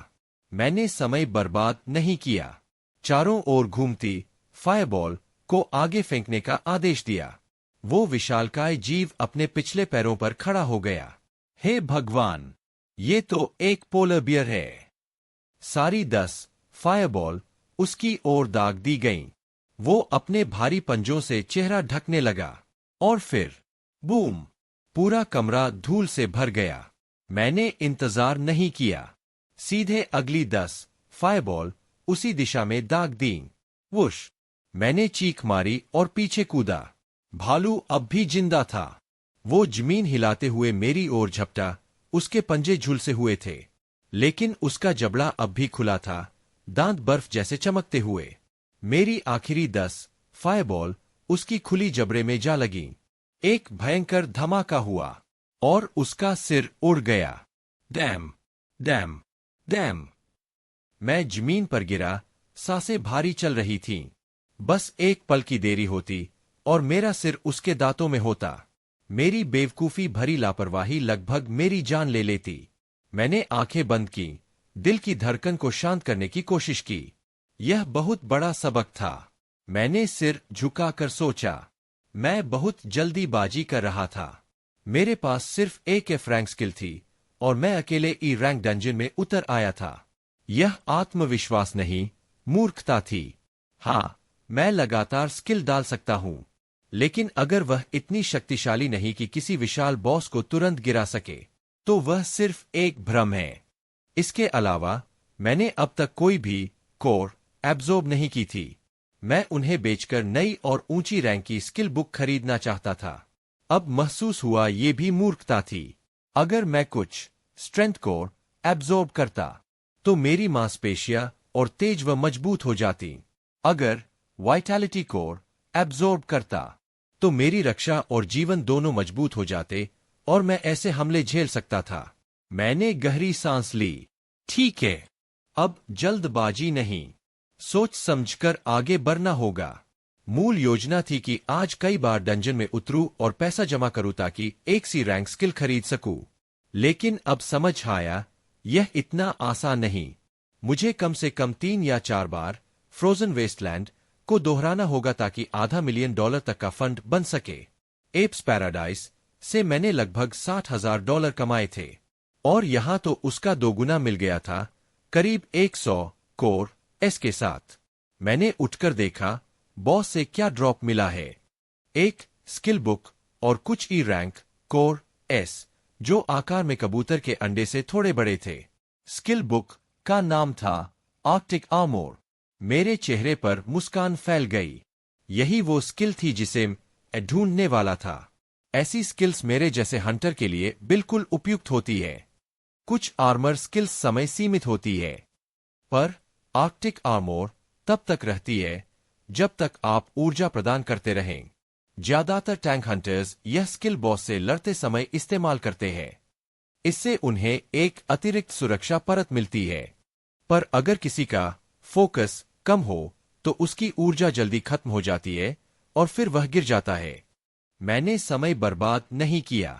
[SPEAKER 1] मैंने समय बर्बाद नहीं किया। चारों ओर घूमती फायरबॉल को आगे फेंकने का आदेश दिया। वो विशालकाय जीव अपने पिछले पैरों पर खड़ा हो गया। हे भगवान, ये तो एक पोलर बियर है। सारी 10 फायरबॉल उसकी ओर दाग दी गईं। वो अपने भारी पंजों से चेहरा ढकने लगा और फिर बूम, पूरा कमरा धूल से भर गया। मैंने इंतजार नहीं किया। सीधे अगली 10 फायरबॉल उसी दिशा में दाग दीं। वुश! मैंने चीख मारी और पीछे कूदा। भालू अब भी जिंदा था। वो जमीन हिलाते हुए मेरी ओर झपटा। उसके पंजे झुलसे हुए थे, लेकिन उसका जबड़ा अब भी खुला था, दांत बर्फ जैसे चमकते हुए। मेरी आखिरी 10 फायरबॉल उसकी खुली जबड़े में जा लगी। एक भयंकर धमाका हुआ और उसका सिर उड़ गया। Dam, dam, dam. मैं जमीन पर गिरा, सांसें भारी चल रही थीं। बस एक पल की देरी होती और मेरा सिर उसके दांतों में होता। मेरी बेवकूफी भरी लापरवाही लगभग मेरी जान ले लेती। मैंने आंखें बंद की, दिल की धड़कन को शांत करने की कोशिश की। यह बहुत बड़ा सबक था। मैंने सिर झुकाकर सोचा। मैं बहुत जल्दीबाजी कर रहा था। मेरे पास सिर्फ एक एफ रैंक स्किल थी और मैं अकेले ई रैंक डंजन में उतर आया था। यह आत्मविश्वास नहीं, मूर्खता थी। हाँ, मैं लगातार स्किल डाल सकता हूं, लेकिन अगर वह इतनी शक्तिशाली नहीं कि किसी विशाल बॉस को तुरंत गिरा सके, तो वह सिर्फ एक भ्रम है। इसके अलावा मैंने अब तक कोई भी कोर एब्जॉर्ब नहीं की थी। मैं उन्हें बेचकर नई और ऊंची रैंक की स्किल बुक खरीदना चाहता था। अब महसूस हुआ ये भी मूर्खता थी। अगर मैं कुछ स्ट्रेंथ कोर एब्जॉर्ब करता, तो मेरी मांसपेशियां और तेज व मजबूत हो जाती। अगर वाइटैलिटी कोर एब्जॉर्ब करता, तो मेरी रक्षा और जीवन दोनों मजबूत हो जाते और मैं ऐसे हमले झेल सकता था। मैंने गहरी सांस ली। ठीक है, अब जल्दबाजी नहीं, सोच समझकर आगे बढ़ना होगा। मूल योजना थी कि आज कई बार डंजन में उतरूं और पैसा जमा करूं ताकि एक सी रैंक स्किल खरीद सकूं। लेकिन अब समझ आया, यह इतना आसान नहीं। मुझे कम से कम 3 या 4 बार फ्रोजन वेस्टलैंड को दोहराना होगा ताकि $500,000 तक का फंड बन सके। एप्स पैराडाइज से मैंने लगभग $60,000 कमाए थे और यहां तो उसका 2 गुना मिल गया था, करीब 100 कोर एस के साथ। मैंने उठकर देखा, बॉस से क्या ड्रॉप मिला है। एक स्किल बुक और कुछ ई रैंक कोर एस, जो आकार में कबूतर के अंडे से थोड़े बड़े थे। स्किल बुक का नाम था आर्कटिक आर्मोर। मेरे चेहरे पर मुस्कान फैल गई। यही वो स्किल थी जिसे मैं ढूंढने वाला था। ऐसी स्किल्स मेरे जैसे हंटर के लिए बिल्कुल उपयुक्त होती है। कुछ आर्मर स्किल्स समय सीमित होती है, पर आर्कटिक आर्मोर तब तक रहती है जब तक आप ऊर्जा प्रदान करते रहें। ज्यादातर टैंक हंटर्स यह स्किल बॉस से लड़ते समय इस्तेमाल करते हैं। इससे उन्हें एक अतिरिक्त सुरक्षा परत मिलती है। पर अगर किसी का फोकस कम हो, तो उसकी ऊर्जा जल्दी खत्म हो जाती है और फिर वह गिर जाता है। मैंने समय बर्बाद नहीं किया।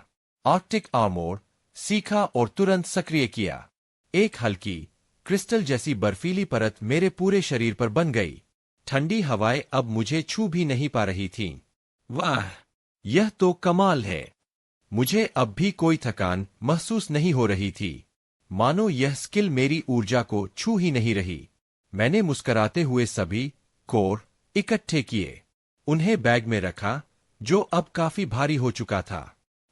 [SPEAKER 1] आर्कटिक आर्मोर सीखा और तुरंत सक्रिय किया। एक हल्की क्रिस्टल जैसी बर्फीली परत मेरे पूरे शरीर पर बन गई। ठंडी हवाएं अब मुझे छू भी नहीं पा रही थीं। वाह, यह तो कमाल है। मुझे अब भी कोई थकान महसूस नहीं हो रही थी, मानो यह स्किल मेरी ऊर्जा को छू ही नहीं रही। मैंने मुस्कराते हुए सभी कोर इकट्ठे किए, उन्हें बैग में रखा जो अब काफी भारी हो चुका था।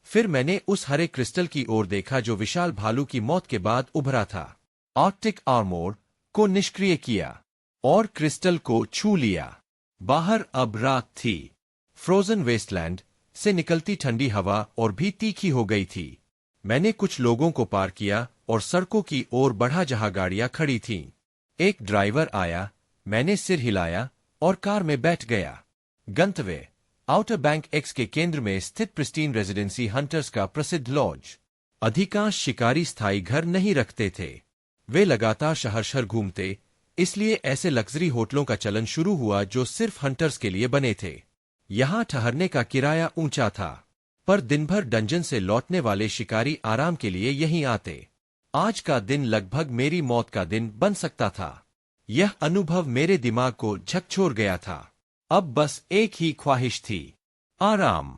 [SPEAKER 1] फिर मैंने उस हरे क्रिस्टल की ओर देखा जो विशाल भालू की मौत के बाद उभरा था। आर्कटिक आर्मोर को निष्क्रिय किया और क्रिस्टल को छू लिया। बाहर अब रात थी। फ्रोजन वेस्टलैंड से निकलती ठंडी हवा और भी तीखी हो गई थी। मैंने कुछ लोगों को पार किया और सड़कों की ओर बढ़ा जहां गाड़ियां खड़ी थीं। एक ड्राइवर आया, मैंने सिर हिलाया और कार में बैठ गया। गंतव्य आउटर बैंक एक्स के केंद्र में स्थित प्रिस्टीन रेजिडेंसी हंटर्स का प्रसिद्ध लॉज। अधिकांश शिकारी स्थायी घर नहीं रखते थे। वे लगातार शहर शहर घूमते, इसलिए ऐसे लग्जरी होटलों का चलन शुरू हुआ जो सिर्फ हंटर्स के लिए बने थे। यहां ठहरने का किराया ऊंचा था, पर दिन भर डंजन से लौटने वाले शिकारी आराम के लिए यहीं आते। आज का दिन लगभग मेरी मौत का दिन बन सकता था। यह अनुभव मेरे दिमाग को झकझोर गया था। अब बस एक ही ख्वाहिश थी, आराम।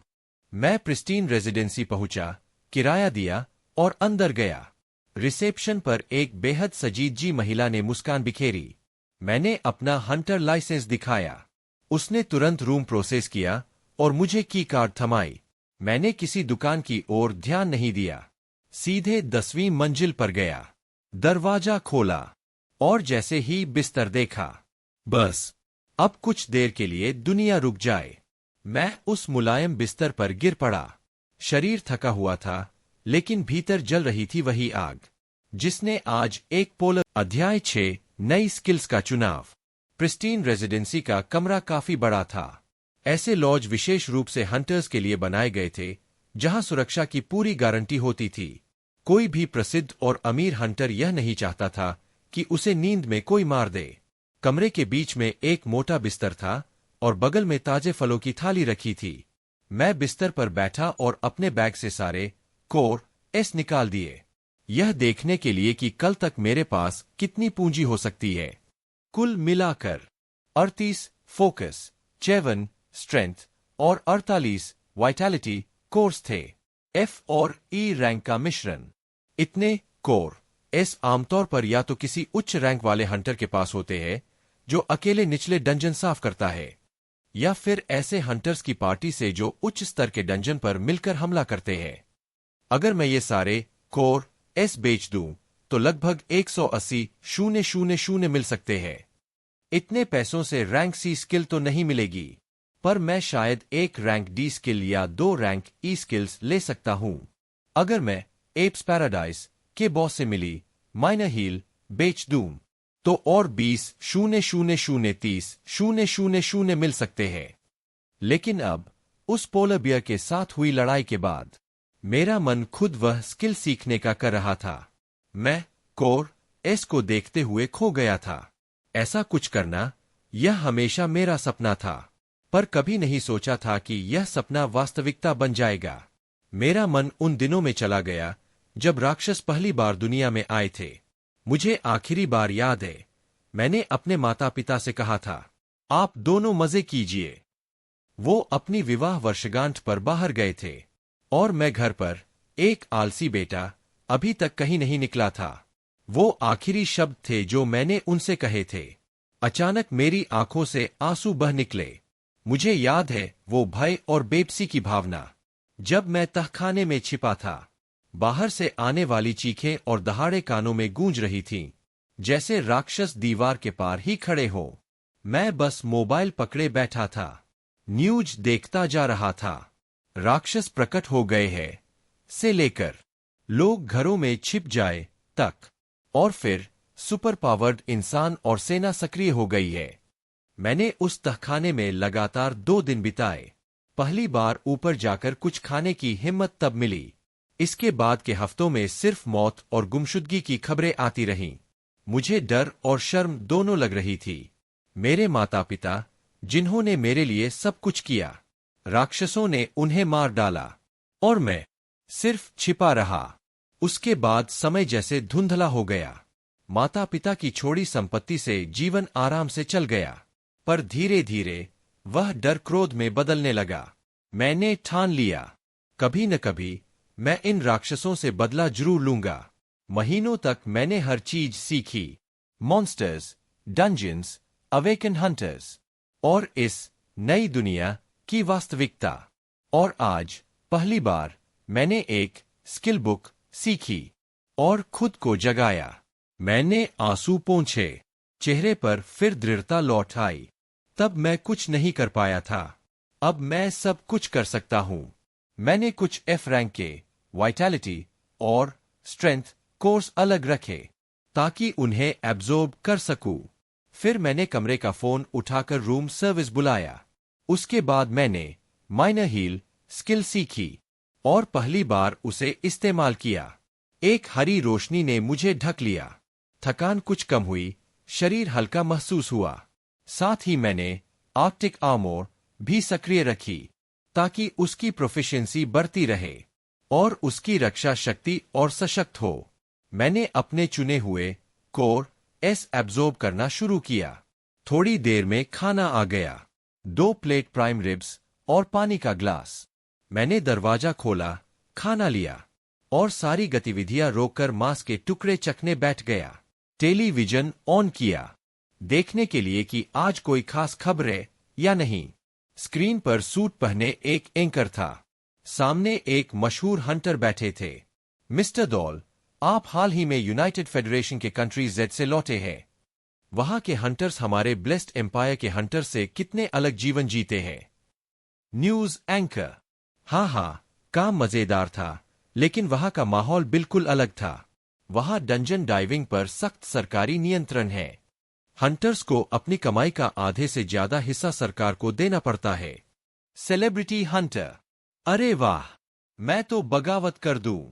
[SPEAKER 1] मैं प्रिस्टीन रेजिडेंसी पहुंचा, किराया दिया और अंदर गया। रिसेप्शन पर एक बेहद सजीजी महिला ने मुस्कान बिखेरी। मैंने अपना हंटर लाइसेंस दिखाया। उसने तुरंत रूम प्रोसेस किया और मुझे की कार्ड थमाई। मैंने किसी दुकान की ओर ध्यान नहीं दिया, सीधे 10वीं मंजिल पर गया। दरवाजा खोला और जैसे ही बिस्तर देखा, बस अब कुछ देर के लिए दुनिया रुक जाए। मैं उस मुलायम बिस्तर पर गिर पड़ा। शरीर थका हुआ था, लेकिन भीतर जल रही थी वही आग जिसने आज एक पोलर। अध्याय 6 नई स्किल्स का चुनाव। प्रिस्टीन रेजिडेंसी का कमरा काफी बड़ा था। ऐसे लॉज विशेष रूप से हंटर्स के लिए बनाए गए थे, जहां सुरक्षा की पूरी गारंटी होती थी। कोई भी प्रसिद्ध और अमीर हंटर यह नहीं चाहता था कि उसे नींद में कोई मार दे। कमरे के बीच में एक मोटा बिस्तर था और बगल में ताजे फलों की थाली रखी थी। मैं बिस्तर पर बैठा और अपने बैग से सारे कोर एस निकाल दिए, यह देखने के लिए कि कल तक मेरे पास कितनी पूंजी हो सकती है। कुल मिलाकर 38 फोकस, 7 स्ट्रेंथ और 48 वाइटैलिटी कोर्स थे। एफ और ई रैंक का मिश्रण। इतने कोर एस आमतौर पर या तो किसी उच्च रैंक वाले हंटर के पास होते हैं जो अकेले निचले डंजन साफ करता है, या फिर ऐसे हंटर्स की पार्टी से जो उच्च स्तर के डंजन पर मिलकर हमला करते हैं। अगर मैं ये सारे कोर एस बेच दूं तो लगभग 180,000 मिल सकते हैं। इतने पैसों से रैंक सी स्किल तो नहीं मिलेगी, पर मैं शायद एक रैंक डी स्किल या 2 रैंक ई स्किल्स ले सकता हूं। अगर मैं एप्स पैराडाइज के बॉस से मिली माइनर हील बेच दूं तो और 20,000 मिल सकते हैं। लेकिन अब उस पोलर बियर के साथ हुई लड़ाई के बाद मेरा मन खुद वह स्किल सीखने का कर रहा था। मैं कोर एस को देखते हुए खो गया था। ऐसा कुछ करना यह हमेशा मेरा सपना था, पर कभी नहीं सोचा था कि यह सपना वास्तविकता बन जाएगा। मेरा मन उन दिनों में चला गया जब राक्षस पहली बार दुनिया में आए थे। मुझे आखिरी बार याद है, मैंने अपने माता पिता से कहा था, आप दोनों मजे कीजिए। वो अपनी विवाह वर्षगांठ पर बाहर गए थे और मैं घर पर एक आलसी बेटा अभी तक कहीं नहीं निकला था। वो आखिरी शब्द थे जो मैंने उनसे कहे थे। अचानक मेरी आंखों से आंसू बह निकले। मुझे याद है वो भय और बेबसी की भावना। जब मैं तहखाने में छिपा था, बाहर से आने वाली चीखें और दहाड़े कानों में गूंज रही थीं, जैसे राक्षस दीवार के पार ही खड़े हो। मैं बस मोबाइल पकड़े बैठा था, न्यूज देखता जा रहा था। राक्षस प्रकट हो गए हैं से लेकर लोग घरों में छिप जाए तक, और फिर सुपर पावर्ड इंसान और सेना सक्रिय हो गई है। मैंने उस तहखाने में लगातार 2 दिन बिताए। पहली बार ऊपर जाकर कुछ खाने की हिम्मत तब मिली। इसके बाद के हफ्तों में सिर्फ मौत और गुमशुदगी की खबरें आती रहीं। मुझे डर और शर्म दोनों लग रही थी। मेरे माता पिता, जिन्होंने मेरे लिए सब कुछ किया, राक्षसों ने उन्हें मार डाला और मैं सिर्फ छिपा रहा। उसके बाद समय जैसे धुंधला हो गया। माता पिता की छोड़ी संपत्ति से जीवन आराम से चल गया, पर धीरे धीरे वह डर क्रोध में बदलने लगा। मैंने ठान लिया, कभी न कभी मैं इन राक्षसों से बदला जरूर लूंगा। महीनों तक मैंने हर चीज सीखी, मॉन्स्टर्स, डंजन्स, अवेकन हंटर्स और इस नई दुनिया की वास्तविकता। और आज पहली बार मैंने एक स्किल बुक सीखी और खुद को जगाया। मैंने आंसू पोंछे, चेहरे पर फिर दृढ़ता लौट आई। तब मैं कुछ नहीं कर पाया था, अब मैं सब कुछ कर सकता हूं। मैंने कुछ एफ रैंक के वाइटैलिटी और स्ट्रेंथ कोर्स अलग रखे ताकि उन्हें एब्जॉर्ब कर सकूं। फिर मैंने कमरे का फोन उठाकर रूम सर्विस बुलाया। उसके बाद मैंने माइनर हील स्किल सीखी और पहली बार उसे इस्तेमाल किया। एक हरी रोशनी ने मुझे ढक लिया। थकान कुछ कम हुई, शरीर हल्का महसूस हुआ। साथ ही मैंने आर्कटिक आर्मोर भी सक्रिय रखी ताकि उसकी प्रोफिशिएंसी बढ़ती रहे और उसकी रक्षा शक्ति और सशक्त हो। मैंने अपने चुने हुए कोर एस एब्जॉर्ब करना शुरू किया। थोड़ी देर में खाना आ गया, 2 प्लेट प्राइम रिब्स और पानी का ग्लास। मैंने दरवाजा खोला, खाना लिया और सारी गतिविधियां रोककर मांस के टुकड़े चखने बैठ गया। टेलीविजन ऑन किया, देखने के लिए कि आज कोई खास खबर है या नहीं। स्क्रीन पर सूट पहने एक एंकर था। सामने एक मशहूर हंटर बैठे थे। मिस्टर दौल, आप हाल ही में यूनाइटेड फेडरेशन के कंट्री जेड से लौटे हैं। वहां के हंटर्स हमारे ब्लेस्ड एम्पायर के हंटर से कितने अलग जीवन जीते हैं। न्यूज एंकर: हाँ, काम मजेदार था, लेकिन वहां का माहौल बिल्कुल अलग था। वहां डंजन डाइविंग पर सख्त सरकारी नियंत्रण है। हंटर्स को अपनी कमाई का आधे से ज्यादा हिस्सा सरकार को देना पड़ता है। Celebrity Hunter. अरे वाह, मैं तो बगावत कर दूं।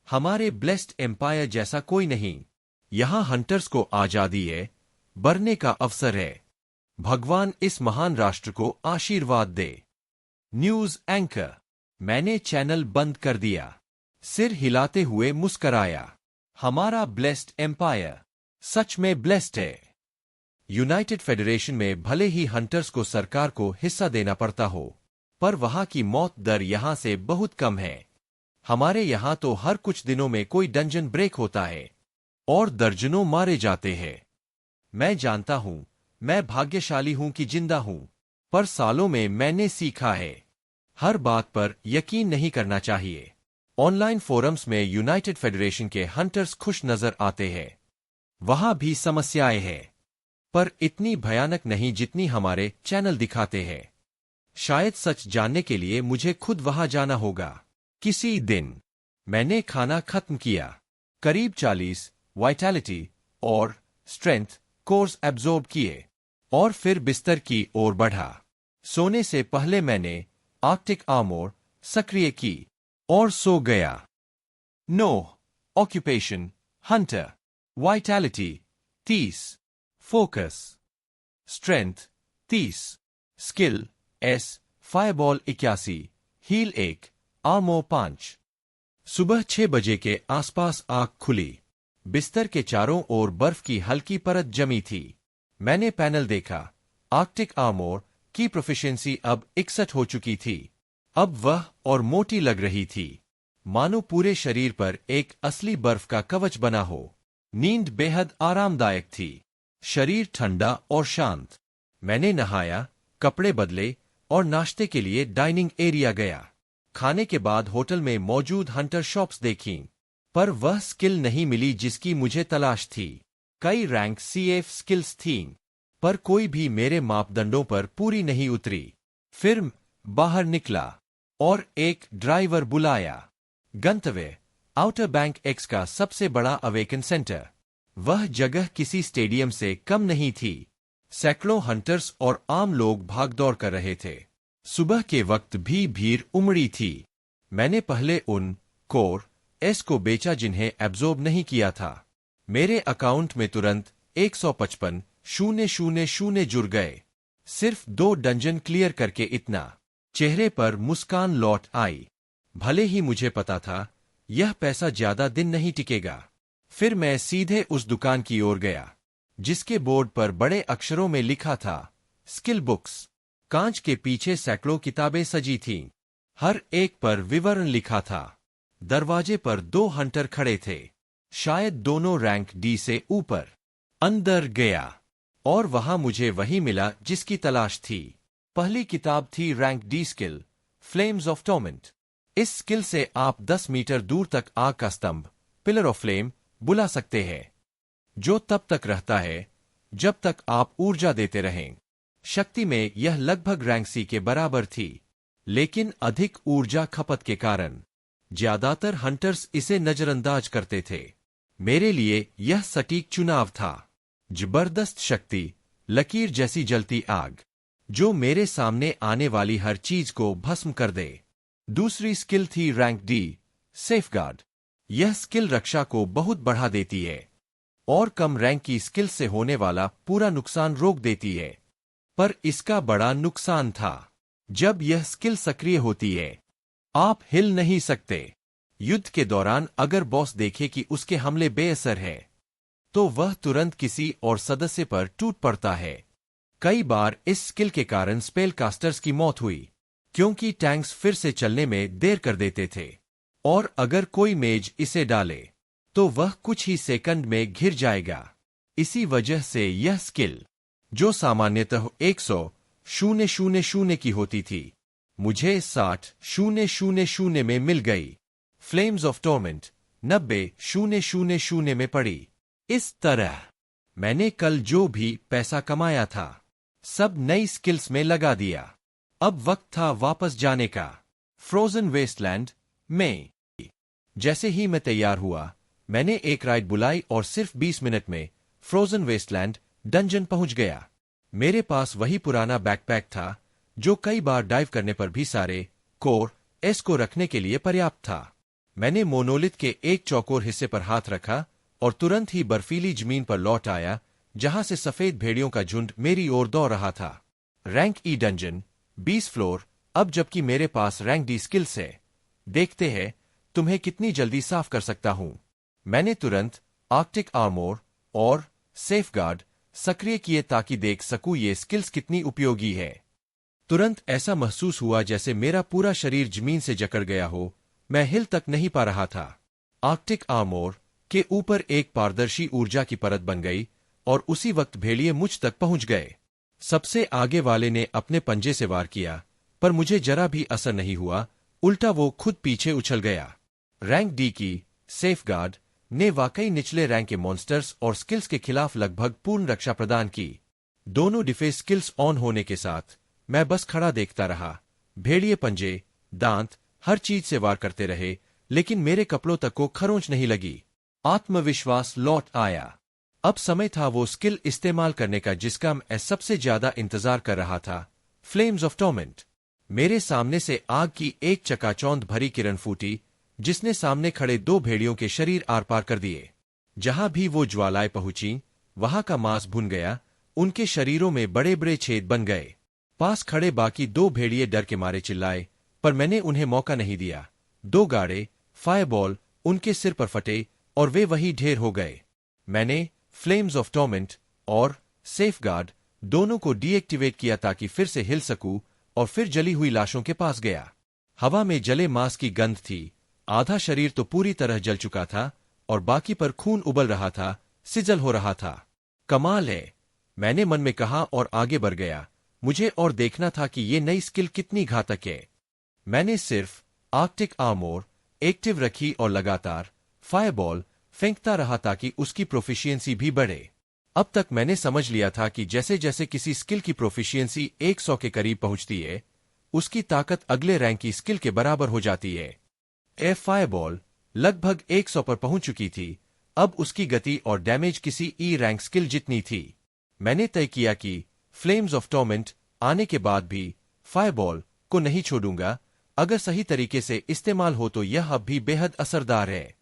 [SPEAKER 1] हमारे ब्लेस्ड एम्पायर जैसा कोई नहीं। यहां हंटर्स को आजादी है, बढ़ने का अवसर है। भगवान इस महान राष्ट्र को आशीर्वाद दे। News anchor. मैंने चैनल बंद कर दिया। सिर हिलाते हुए मुस्कराया। हमारा ब्लेस्ड एम्पायर सच में ब्लेस्ड है। यूनाइटेड फेडरेशन में भले ही हंटर्स को सरकार को हिस्सा देना पड़ता हो, पर वहां की मौत दर यहां से बहुत कम है। हमारे यहां तो हर कुछ दिनों में कोई डंजन ब्रेक होता है और दर्जनों मारे जाते हैं। मैं जानता हूं, मैं भाग्यशाली हूं कि जिंदा हूं, पर सालों में मैंने सीखा है, हर बात पर यकीन नहीं करना चाहिए। ऑनलाइन फोरम्स में यूनाइटेड फेडरेशन के हंटर्स खुश नजर आते हैं। वहां भी समस्याएं हैं, पर इतनी भयानक नहीं जितनी हमारे चैनल दिखाते हैं। शायद सच जानने के लिए मुझे खुद वहां जाना होगा किसी दिन। मैंने खाना खत्म किया। करीब 40 वाइटैलिटी और स्ट्रेंथ कोर्स एब्जॉर्ब किए और फिर बिस्तर की ओर बढ़ा। सोने से पहले मैंने आर्कटिक आर्मोर सक्रिय की और सो गया। No occupation hunter. Vitality 30, focus strength 30, skill S fireball 81, heal 1, armour 5। सुबह 6 बजे के आसपास आंख खुली। बिस्तर के चारों ओर बर्फ की हल्की परत जमी थी। मैंने पैनल देखा। आर्कटिक आर्मोर की प्रोफिशिएंसी अब 61 हो चुकी थी। अब वह और मोटी लग रही थी, मानो पूरे शरीर पर एक असली बर्फ का कवच बना हो। नींद बेहद आरामदायक थी। शरीर ठंडा और शांत। मैंने नहाया, कपड़े बदले और नाश्ते के लिए डाइनिंग एरिया गया। खाने के बाद होटल में मौजूद हंटर शॉप्स देखीं, पर वह स्किल नहीं मिली जिसकी मुझे तलाश थी। कई रैंक CF स्किल्स थीं, पर कोई भी मेरे मापदंडों पर पूरी नहीं उतरी। फिर बाहर निकला और एक ड्राइवर बुलाया। गंतव्य आउटर बैंक एक्स का सबसे बड़ा अवेकन सेंटर। वह जगह किसी स्टेडियम से कम नहीं थी। सैकड़ों हंटर्स और आम लोग भागदौड़ कर रहे थे। सुबह के वक्त भी भीड़ उमड़ी थी। मैंने पहले उन कोर एस को बेचा जिन्हें एब्जॉर्ब नहीं किया था। मेरे अकाउंट में तुरंत 155,000 जुड़ गए। सिर्फ 2 डंजन क्लियर करके इतना। चेहरे पर मुस्कान लौट आई। भले ही मुझे पता था यह पैसा ज्यादा दिन नहीं टिकेगा। फिर मैं सीधे उस दुकान की ओर गया जिसके बोर्ड पर बड़े अक्षरों में लिखा था स्किल बुक्स। कांच के पीछे सैकड़ों किताबें सजी थीं। हर एक पर विवरण लिखा था। दरवाजे पर 2 हंटर खड़े थे, शायद दोनों रैंक D से ऊपर। अंदर गया और वहां मुझे वही मिला जिसकी तलाश थी। पहली किताब थी rank D skill flames of torment. इस स्किल से आप 10 मीटर दूर तक आग का स्तंभ पिलर ऑफ फ्लेम बुला सकते हैं, जो तब तक रहता है जब तक आप ऊर्जा देते रहें। शक्ति में यह लगभग रैंक C के बराबर थी, लेकिन अधिक ऊर्जा खपत के कारण ज्यादातर हंटर्स इसे नजरअंदाज करते थे। मेरे लिए यह सटीक चुनाव था। जबरदस्त शक्ति, लकीर जैसी जलती आग, जो मेरे सामने आने वाली हर चीज को भस्म कर दे। दूसरी स्किल थी रैंक D सेफगार्ड। यह स्किल रक्षा को बहुत बढ़ा देती है और कम रैंक की स्किल से होने वाला पूरा नुकसान रोक देती है। पर इसका बड़ा नुकसान था, जब यह स्किल सक्रिय होती है आप हिल नहीं सकते। युद्ध के दौरान अगर बॉस देखे कि उसके हमले बेअसर है, तो वह तुरंत किसी और सदस्य पर टूट पड़ता है। कई बार इस स्किल के कारण स्पेल कास्टर्स की मौत हुई, क्योंकि टैंक्स फिर से चलने में देर कर देते थे, और अगर कोई मेज इसे डाले तो वह कुछ ही सेकंड में घिर जाएगा। इसी वजह से यह स्किल, जो सामान्यतः 100,000 की होती थी, मुझे 60,000 में मिल गई। फ्लेम्स ऑफ टॉर्मेंट 90,000 में पड़ी। इस तरह मैंने कल जो भी पैसा कमाया था सब नई स्किल्स में लगा दिया। अब वक्त था वापस जाने का। फ्रोजन वेस्टलैंड में। जैसे ही मैं तैयार हुआ, मैंने एक राइड बुलाई और सिर्फ 20 मिनट में फ्रोजन वेस्टलैंड डंजन पहुंच गया। मेरे पास वही पुराना बैकपैक था जो कई बार डाइव करने पर भी सारे कोर एस को रखने के लिए पर्याप्त था। मैंने मोनोलिथ के एक चौकोर हिस्से पर हाथ रखा और तुरंत ही बर्फीली जमीन पर लौट आया जहां से सफेद भेड़ियों का झुंड मेरी ओर दौड़ रहा था। रैंक ई डंजन 20 फ्लोर, अब जबकि मेरे पास रैंक डी स्किल्स है। देखते हैं तुम्हें कितनी जल्दी साफ कर सकता हूं। मैंने तुरंत आर्कटिक आर्मोर और सेफगार्ड सक्रिय किए ताकि देख सकूं ये स्किल्स कितनी उपयोगी है। तुरंत ऐसा महसूस हुआ जैसे मेरा पूरा शरीर जमीन से जकड़ गया हो, मैं हिल तक नहीं पा रहा था। आर्कटिक आर्मोर के ऊपर एक पारदर्शी ऊर्जा की परत बन गई और उसी वक्त भेड़िए मुझ तक पहुंच गए। सबसे आगे वाले ने अपने पंजे से वार किया, पर मुझे जरा भी असर नहीं हुआ, उल्टा वो खुद पीछे उछल गया। रैंक डी की सेफगार्ड ने वाकई निचले रैंक के मॉन्स्टर्स और स्किल्स के खिलाफ लगभग पूर्ण रक्षा प्रदान की। दोनों डिफेंस स्किल्स ऑन होने के साथ मैं बस खड़ा देखता रहा। भेड़िए पंजे, दांत, हर चीज से वार करते रहे, लेकिन मेरे कपड़ों तक को खरोंच नहीं लगी। आत्मविश्वास लौट आया। अब समय था वो स्किल इस्तेमाल करने का जिसका मैं सबसे ज्यादा इंतजार कर रहा था, फ्लेम्स ऑफ टॉर्मेंट। मेरे सामने से आग की एक चकाचौंध भरी किरण फूटी जिसने सामने खड़े दो भेड़ियों के शरीर आर पार कर दिए। जहां भी वो ज्वालाएं पहुंची वहां का मांस भुन गया, उनके शरीरों में बड़े बड़े छेद बन गए। पास खड़े बाकी दो भेड़िए डर के मारे चिल्लाए, पर मैंने उन्हें मौका नहीं दिया। दो गाड़े फायरबॉल उनके सिर पर फटे और वे वही ढेर हो गए। मैंने फ्लेम्स ऑफ टॉर्मेंट और सेफगार्ड दोनों को डीएक्टिवेट किया ताकि फिर से हिल सकूं और फिर जली हुई लाशों के पास गया। हवा में जले मांस की गंध थी। आधा शरीर तो पूरी तरह जल चुका था और बाकी पर खून उबल रहा था, सिजल हो रहा था। कमाल है, मैंने मन में कहा और आगे बढ़ गया। मुझे और देखना था कि ये नई स्किल कितनी घातक है। मैंने सिर्फ आर्कटिक आर्मोर एक्टिव रखी और लगातार फायरबॉल फेंकता रहा ताकि उसकी प्रोफिशिएंसी भी बढ़े। अब तक मैंने समझ लिया था कि जैसे जैसे किसी स्किल की प्रोफिशिएंसी 100 के करीब पहुंचती है, उसकी ताकत अगले रैंक की स्किल के बराबर हो जाती है। फायरबॉल लगभग 100 पर पहुंच चुकी थी। अब उसकी गति और डैमेज किसी ई रैंक स्किल जितनी थी। मैंने तय किया कि फ्लेम्स ऑफ टॉर्मेंट आने के बाद भी फायरबॉल को नहीं छोड़ूंगा। अगर सही तरीके से इस्तेमाल हो तो यह अब भी बेहद असरदार है।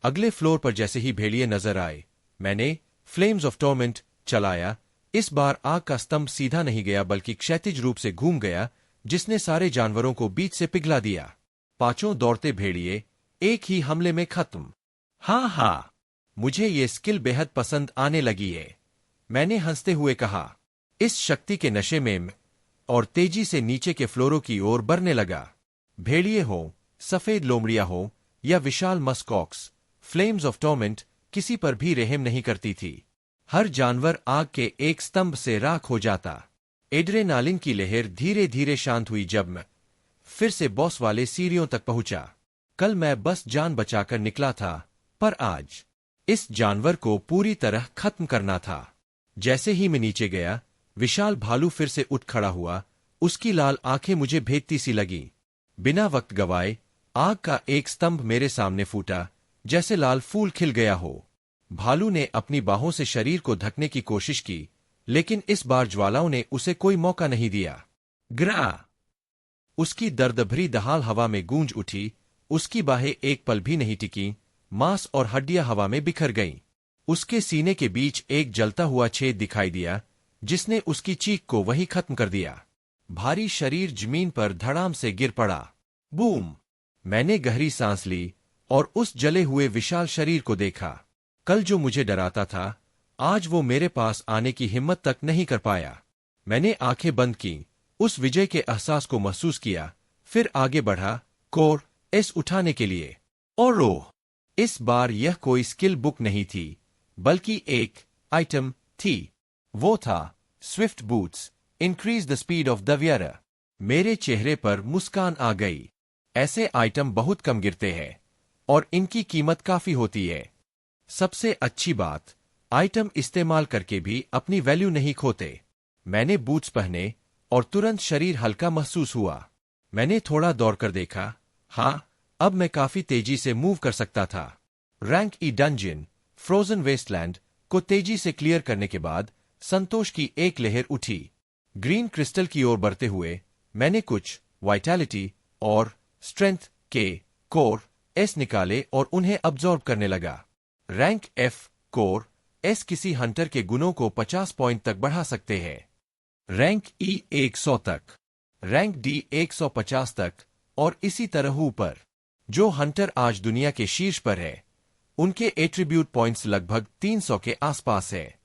[SPEAKER 1] अगले फ्लोर पर जैसे ही भेड़िए नजर आए, मैंने फ्लेम्स ऑफ टॉर्मेंट चलाया। इस बार आग का स्तंभ सीधा नहीं गया बल्कि क्षैतिज रूप से घूम गया, जिसने सारे जानवरों को बीच से पिघला दिया। पांचों दौड़ते भेड़िए एक ही हमले में खत्म। हाँ, मुझे ये स्किल बेहद पसंद आने लगी है, मैंने हंसते हुए कहा। इस शक्ति के नशे में और तेजी से नीचे के फ्लोरों की ओर बढ़ने लगा। भेड़िए हो, सफेद लोमड़िया हो या विशाल मस्कॉक्स, फ्लेम्स ऑफ टॉर्मेंट किसी पर भी रहम नहीं करती थी। हर जानवर आग के एक स्तंभ से राख हो जाता। एड्रेनालिन की लहर धीरे धीरे शांत हुई जब मैं फिर से बॉस वाले सीढ़ियों तक पहुंचा। कल मैं बस जान बचाकर निकला था, पर आज इस जानवर को पूरी तरह खत्म करना था। जैसे ही मैं नीचे गया, विशाल भालू फिर से उठ खड़ा हुआ। उसकी लाल आंखें मुझे भेदती सी लगी। बिना वक्त गवाए आग का एक स्तंभ मेरे सामने फूटा, जैसे लाल फूल खिल गया हो। भालू ने अपनी बाहों से शरीर को ढकने की कोशिश की, लेकिन इस बार ज्वालाओं ने उसे कोई मौका नहीं दिया। ग्रा! उसकी दर्दभरी दहाड़ हवा में गूंज उठी। उसकी बाहें एक पल भी नहीं टिकी, मांस और हड्डियां हवा में बिखर गईं। उसके सीने के बीच एक जलता हुआ छेद दिखाई दिया, जिसने उसकी चीख को वही खत्म कर दिया। भारी शरीर जमीन पर धड़ाम से गिर पड़ा। बूम! मैंने गहरी सांस ली और उस जले हुए विशाल शरीर को देखा। कल जो मुझे डराता था, आज वो मेरे पास आने की हिम्मत तक नहीं कर पाया। मैंने आंखें बंद की, उस विजय के एहसास को महसूस किया, फिर आगे बढ़ा कोर एस उठाने के लिए। और इस बार यह कोई स्किल बुक नहीं थी, बल्कि एक आइटम थी। वो था swift boots, increase the speed of the wearer. मेरे चेहरे पर मुस्कान आ गई। ऐसे आइटम बहुत कम गिरते हैं और इनकी कीमत काफी होती है। सबसे अच्छी बात, आइटम इस्तेमाल करके भी अपनी वैल्यू नहीं खोते। मैंने बूट्स पहने और तुरंत शरीर हल्का महसूस हुआ। मैंने थोड़ा दौड़कर देखा। हाँ, अब मैं काफी तेजी से मूव कर सकता था। रैंक ई डंजन फ्रोजन वेस्टलैंड को तेजी से क्लियर करने के बाद संतोष की एक लहर उठी। ग्रीन क्रिस्टल की ओर बढ़ते हुए मैंने कुछ वाइटैलिटी और स्ट्रेंथ के कोर एस निकाले और उन्हें अब्जॉर्ब करने लगा। रैंक एफ कोर एस किसी हंटर के गुणों को 50 पॉइंट तक बढ़ा सकते हैं। रैंक ई 100 तक, रैंक डी 150 तक और इसी तरह ऊपर। जो हंटर आज दुनिया के शीर्ष पर है उनके एट्रीब्यूट पॉइंट्स लगभग 300 के आसपास है।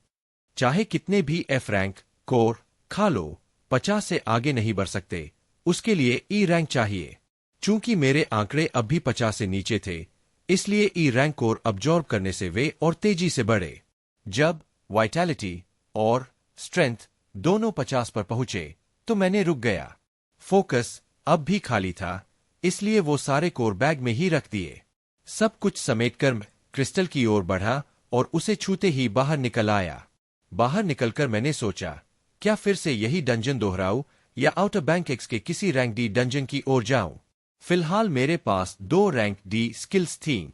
[SPEAKER 1] चाहे कितने भी एफ रैंक कोर खा लो, 50 से आगे नहीं बढ़ सकते। उसके लिए ई रैंक चाहिए। चूंकि मेरे आंकड़े अब भी 50 से नीचे थे, इसलिए ई रैंक कोर अब्जॉर्ब करने से वे और तेजी से बढ़े। जब वाइटैलिटी और स्ट्रेंथ दोनों 50 पर पहुंचे तो मैंने रुक गया। फोकस अब भी खाली था, इसलिए वो सारे कोर बैग में ही रख दिए। सब कुछ समेटकर मैं क्रिस्टल की ओर बढ़ा और उसे छूते ही बाहर निकल आया। बाहर निकलकर मैंने सोचा, क्या फिर से यही डंजन दोहराऊं या आउटर बैंक एक्स के किसी रैंक डी डंजन की ओर जाऊं। फिलहाल मेरे पास 2 रैंक डी स्किल्स थीं।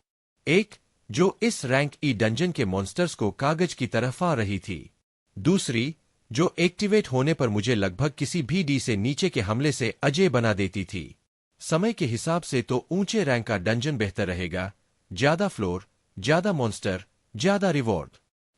[SPEAKER 1] एक जो इस रैंक ई डंजन के मॉन्स्टर्स को कागज की तरफ आ रही थी। दूसरी जो एक्टिवेट होने पर मुझे लगभग किसी भी डी से नीचे के हमले से अजय बना देती थी। समय के हिसाब से तो ऊंचे रैंक का डंजन बेहतर रहेगा, ज्यादा फ्लोर, ज्यादा मॉन्स्टर, ज्यादा रिवॉर्ड।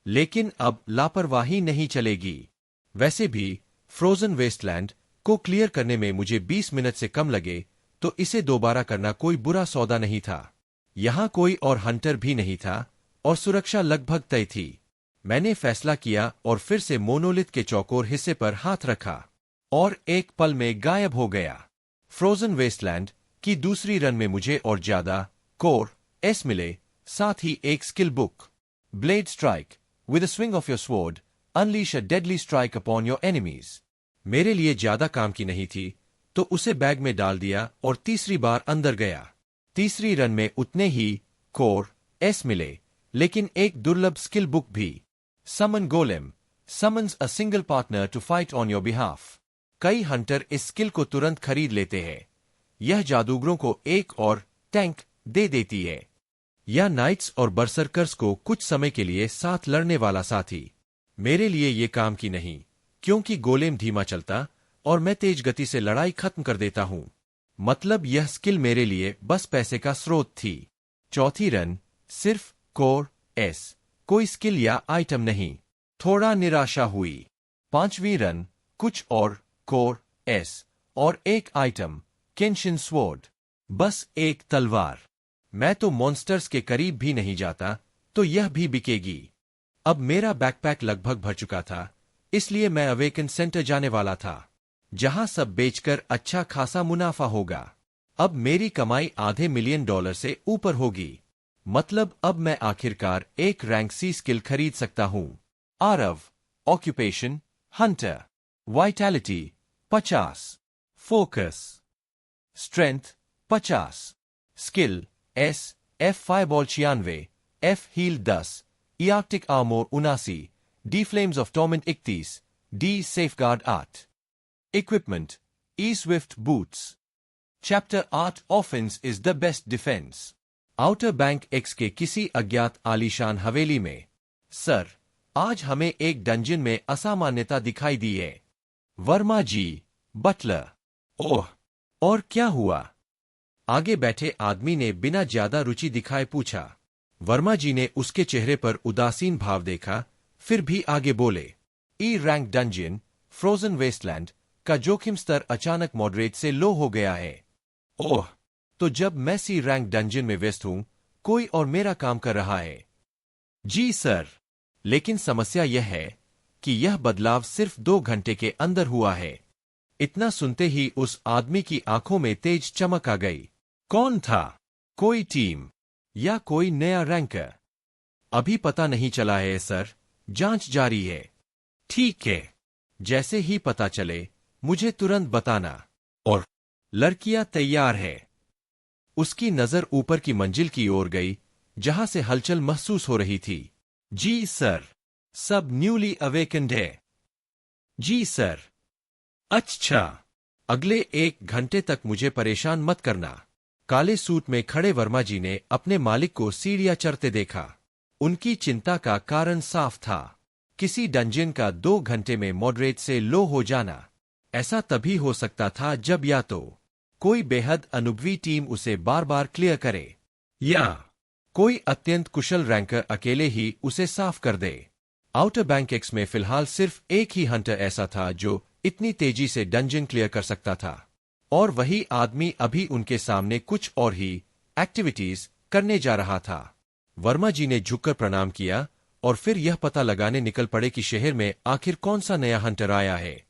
[SPEAKER 1] लेकिन अब लापरवाही नहीं चलेगी। वैसे भी फ्रोजन वेस्टलैंड को क्लियर करने में मुझे 20 मिनट से कम लगे, तो इसे दोबारा करना कोई बुरा सौदा नहीं था। यहां कोई और हंटर भी नहीं था और सुरक्षा लगभग तय थी। मैंने फैसला किया और फिर से मोनोलिथ के चौकोर हिस्से पर हाथ रखा और एक पल में गायब हो गया। फ्रोजन वेस्टलैंड की दूसरी रन में मुझे और ज्यादा कोर एस मिले, साथ ही एक skill book. Blade strike with a swing of your sword unleash a deadly strike upon your enemies. मेरे लिए ज्यादा काम की नहीं थी, तो उसे बैग में डाल दिया और तीसरी बार अंदर गया। तीसरी रन में उतने ही कोर एस मिले, लेकिन एक दुर्लभ स्किल बुक भी। Summon golem summons a single partner to fight on your behalf. कई हंटर इस स्किल को तुरंत खरीद लेते हैं। यह जादूगरों को एक और टैंक दे देती है, या नाइट्स और बरसर्कर्स को कुछ समय के लिए साथ लड़ने वाला साथी। मेरे लिए ये काम की नहीं, क्योंकि गोलेम धीमा चलता और मैं तेज गति से लड़ाई खत्म कर देता हूं। मतलब यह स्किल मेरे लिए बस पैसे का स्रोत थी। चौथी रन सिर्फ कोर एस, कोई स्किल या आइटम नहीं। थोड़ा निराशा हुई। पांचवी रन कुछ और कोर एस और एक आइटम, केंशिन स्वॉर्ड, बस एक तलवार। मैं तो मॉन्स्टर्स के करीब भी नहीं जाता, तो यह भी बिकेगी। अब मेरा बैकपैक लगभग भर चुका था, इसलिए मैं अवेकन सेंटर जाने वाला था, जहां सब बेचकर अच्छा खासा मुनाफा होगा। अब मेरी कमाई $500 मिलियन से ऊपर होगी। मतलब अब मैं आखिरकार एक रैंक सी स्किल खरीद सकता हूं। Aarav, occupation hunter, vitality 50, focus strength 50, skill S F fireball 96, F heal 10, arctic armour 79, D flames of torment 31, D safeguard 8। Equipment E Swift Boots Chapter 8 Offense is the best defense। Outer bank x के किसी अज्ञात आलीशान हवेली में। सर, आज हमें एक डंजन में असामान्यता दिखाई दी है। वर्मा जी, बटलर। ओह, और क्या हुआ? आगे बैठे आदमी ने बिना ज्यादा रुचि दिखाए पूछा। वर्मा जी ने उसके चेहरे पर उदासीन भाव देखा, फिर भी आगे बोले। E rank dungeon frozen Westland का जोखिम स्तर अचानक मॉडरेट से लो हो गया है। ओह, तो जब मैं सी रैंक डंजन में व्यस्त हूं, कोई और मेरा काम कर रहा है। जी सर, लेकिन समस्या यह है कि यह बदलाव सिर्फ 2 घंटे के अंदर हुआ है। इतना सुनते ही उस आदमी की आंखों में तेज चमक आ गई। कौन था? कोई टीम या कोई नया रैंकर? अभी पता नहीं चला है सर, जांच जारी है। ठीक है, जैसे ही पता चले मुझे तुरंत बताना। और लड़कियां तैयार है। उसकी नजर ऊपर की मंजिल की ओर गई, जहां से हलचल महसूस हो रही थी। जी सर, सब न्यूली अवेकन्ड है। जी सर। अच्छा, अगले 1 घंटे तक मुझे परेशान मत करना। काले सूट में खड़े वर्मा जी ने अपने मालिक को सीढ़ियां चढ़ते देखा। उनकी चिंता का कारण साफ था। किसी डंजन का 2 घंटे में मॉडरेट से लो हो जाना। ऐसा तभी हो सकता था जब या तो कोई बेहद अनुभवी टीम उसे बार बार क्लियर करे, या कोई अत्यंत कुशल रैंकर अकेले ही उसे साफ कर दे। आउटर बैंक एक्स में फिलहाल सिर्फ एक ही हंटर ऐसा था जो इतनी तेजी से डंजन क्लियर कर सकता था, और वही आदमी अभी उनके सामने कुछ और ही एक्टिविटीज करने जा रहा था। वर्मा जी ने झुककर प्रणाम किया और फिर यह पता लगाने निकल पड़े कि शहर में आखिर कौन सा नया हंटर आया है।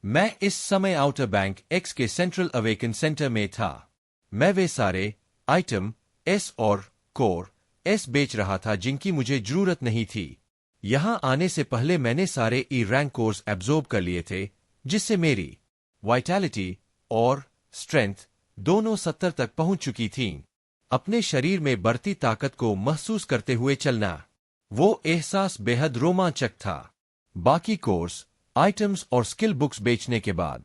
[SPEAKER 1] मैं इस समय आउटर बैंक एक्स के सेंट्रल अवेकन सेंटर में था। मैं वे सारे आइटम एस और कोर एस बेच रहा था जिनकी मुझे जरूरत नहीं थी। यहां आने से पहले मैंने सारे ई रैंक कोर्स एब्जॉर्ब कर लिए थे, जिससे मेरी वाइटैलिटी और स्ट्रेंथ दोनों 70 तक पहुंच चुकी थीं। अपने शरीर में बढ़ती ताकत को महसूस करते हुए चलना, वो एहसास बेहद रोमांचक था। बाकी कोर्स आइटम्स और स्किल बुक्स बेचने के बाद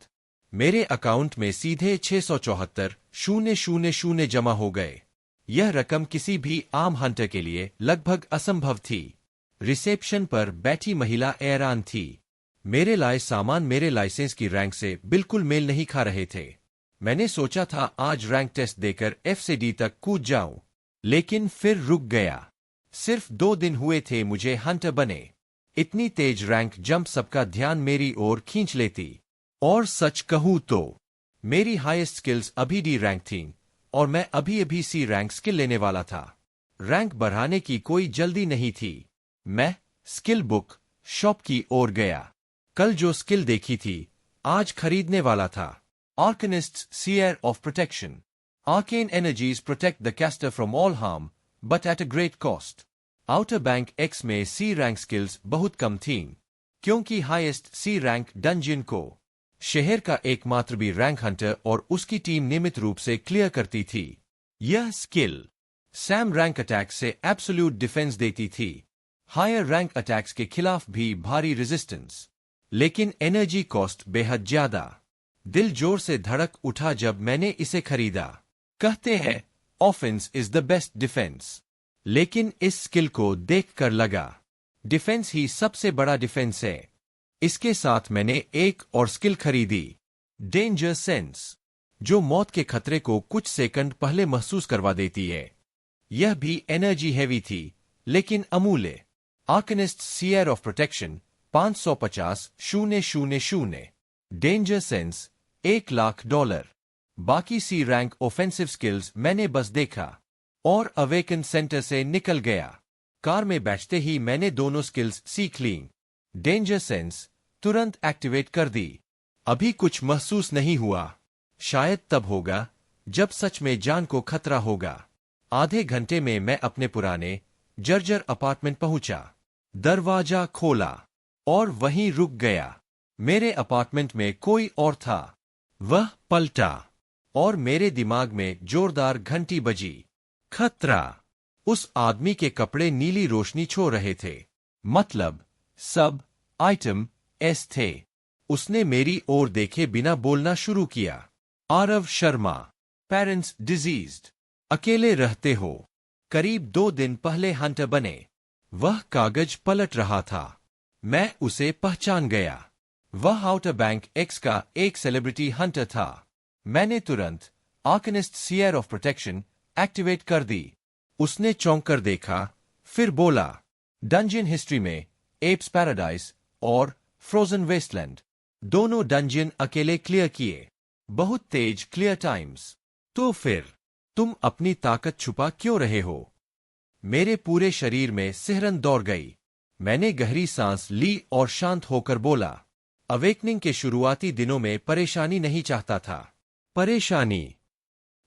[SPEAKER 1] मेरे अकाउंट में सीधे 674,000 जमा हो गए। यह रकम किसी भी आम हंटर के लिए लगभग असंभव थी। रिसेप्शन पर बैठी महिला हैरान थी। मेरे लाए सामान मेरे लाइसेंस की रैंक से बिल्कुल मेल नहीं खा रहे थे। मैंने सोचा था आज रैंक टेस्ट देकर F से D तक कूद जाऊं, लेकिन फिर रुक गया। सिर्फ 2 दिन हुए थे मुझे हंटर बने। इतनी तेज रैंक जंप सबका ध्यान मेरी ओर खींच लेती। और सच कहूं तो मेरी हाईएस्ट स्किल्स अभी D रैंक थीं और मैं अभी अभी C रैंक स्किल लेने वाला था। रैंक बढ़ाने की कोई जल्दी नहीं थी। मैं स्किल बुक शॉप की ओर गया। कल जो स्किल देखी थी आज खरीदने वाला था। Arcanists Seer of Protection. Arcane energies protect the caster from all harm, but at a great cost. Outer bank x में सी रैंक स्किल्स बहुत कम थीं, क्योंकि हाईएस्ट सी रैंक डंजियन को शहर का एकमात्र भी रैंक हंटर और उसकी टीम नियमित रूप से क्लियर करती थी। यह स्किल सैम रैंक अटैक से एब्सोल्यूट डिफेंस देती थी, हायर रैंक अटैक्स के खिलाफ भी भारी रेजिस्टेंस, लेकिन एनर्जी कॉस्ट बेहद ज्यादा। दिल जोर से धड़क उठा जब मैंने इसे खरीदा। कहते हैं offence is the best defence, लेकिन इस स्किल को देखकर लगा डिफेंस ही सबसे बड़ा डिफेंस है। इसके साथ मैंने एक और स्किल खरीदी, डेंजर सेंस, जो मौत के खतरे को कुछ सेकंड पहले महसूस करवा देती है। यह भी एनर्जी हैवी थी, लेकिन अमूल्य। Arcanist sphere of protection 550,000। Danger sense $1,00,000। बाकी सी रैंक ऑफेंसिव स्किल्स मैंने बस देखा और अवेकन सेंटर से निकल गया। कार में बैठते ही मैंने दोनों स्किल्स सीख लीं। डेंजर सेंस तुरंत एक्टिवेट कर दी। अभी कुछ महसूस नहीं हुआ, शायद तब होगा जब सच में जान को खतरा होगा। आधे घंटे में मैं अपने पुराने जर्जर अपार्टमेंट पहुंचा। दरवाजा खोला और वहीं रुक गया। मेरे अपार्टमेंट में कोई और था। वह पलटा और मेरे दिमाग में जोरदार घंटी बजी। खतरा। उस आदमी के कपड़े नीली रोशनी छोड़ रहे थे, मतलब सब आइटम एस थे। उसने मेरी ओर देखे बिना बोलना शुरू किया। आरव शर्मा, पेरेंट्स डिजीज्ड, अकेले रहते हो, करीब 2 दिन पहले हंटर बने। वह कागज पलट रहा था। मैं उसे पहचान गया। वह आउटर बैंक एक्स का एक सेलिब्रिटी हंटर था। मैंने तुरंत आर्कनिस्ट सीयर ऑफ प्रोटेक्शन एक्टिवेट कर दी। उसने चौंक कर देखा, फिर बोला, डंजियन हिस्ट्री में एप्स पैराडाइज और फ्रोजन वेस्टलैंड दोनों डंजियन अकेले क्लियर किए। बहुत तेज क्लियर टाइम्स। तो फिर तुम अपनी ताकत छुपा क्यों रहे हो? मेरे पूरे शरीर में सिहरन दौड़ गई। मैंने गहरी सांस ली और शांत होकर बोला, अवेकनिंग के शुरुआती दिनों में परेशानी नहीं चाहता था। परेशानी?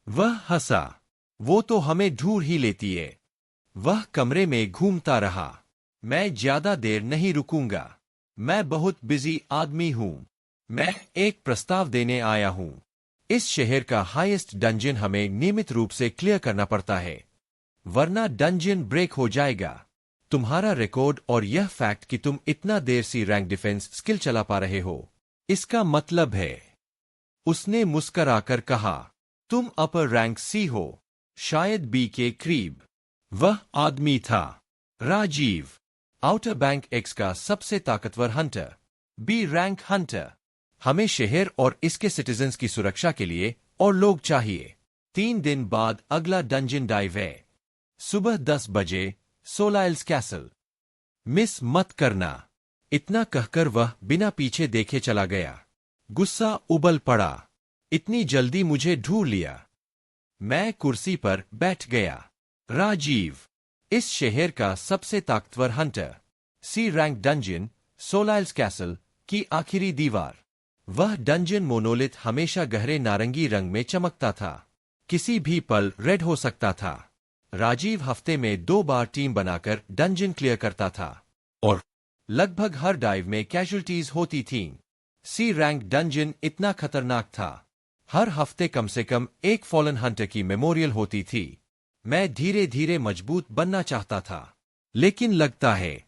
[SPEAKER 1] वह हंसा। वो तो हमें ढूंढ ही लेती है। वह कमरे में घूमता रहा। मैं ज्यादा देर नहीं रुकूंगा। मैं बहुत बिजी आदमी हूं। मैं एक प्रस्ताव देने आया हूं। इस शहर का हाईएस्ट डंजियन हमें नियमित रूप से क्लियर करना पड़ता है, वरना डंजियन ब्रेक हो जाएगा। तुम्हारा रिकॉर्ड और यह फैक्ट कि तुम इतना देर सी रैंक डिफेंस स्किल चला पा रहे हो, इसका मतलब है। उसने मुस्कराकर कहा, तुम अपर रैंक सी हो, शायद बी के करीब। वह आदमी था राजीव। आउटर बैंक एक्स का सबसे ताकतवर हंटर, बी रैंक हंटर। हमें शहर और इसके सिटीजन्स की सुरक्षा के लिए और लोग चाहिए। 3 दिन बाद अगला डंजन डाइव है, सुबह 10 बजे, सोलाइल्स कैसल। मिस मत करना। इतना कहकर वह बिना पीछे देखे चला गया। गुस्सा उबल पड़ा। इतनी जल्दी मुझे ढूंढ लिया। मैं कुर्सी पर बैठ गया। राजीव, इस शहर का सबसे ताकतवर हंटर, सी रैंक डंजन, सोलाइल्स कैसल की आखिरी दीवार। वह डंजन मोनोलिथ हमेशा गहरे नारंगी रंग में चमकता था। किसी भी पल रेड हो सकता था। राजीव हफ्ते में 2 बार टीम बनाकर डंजन क्लियर करता था और लगभग हर डाइव में कैजुअल्टीज होती थीं। सी रैंक डंजन इतना खतरनाक था। हर हफ्ते कम से कम एक फॉलन हंटर की मेमोरियल होती थी। मैं धीरे धीरे मजबूत बनना चाहता था, लेकिन लगता है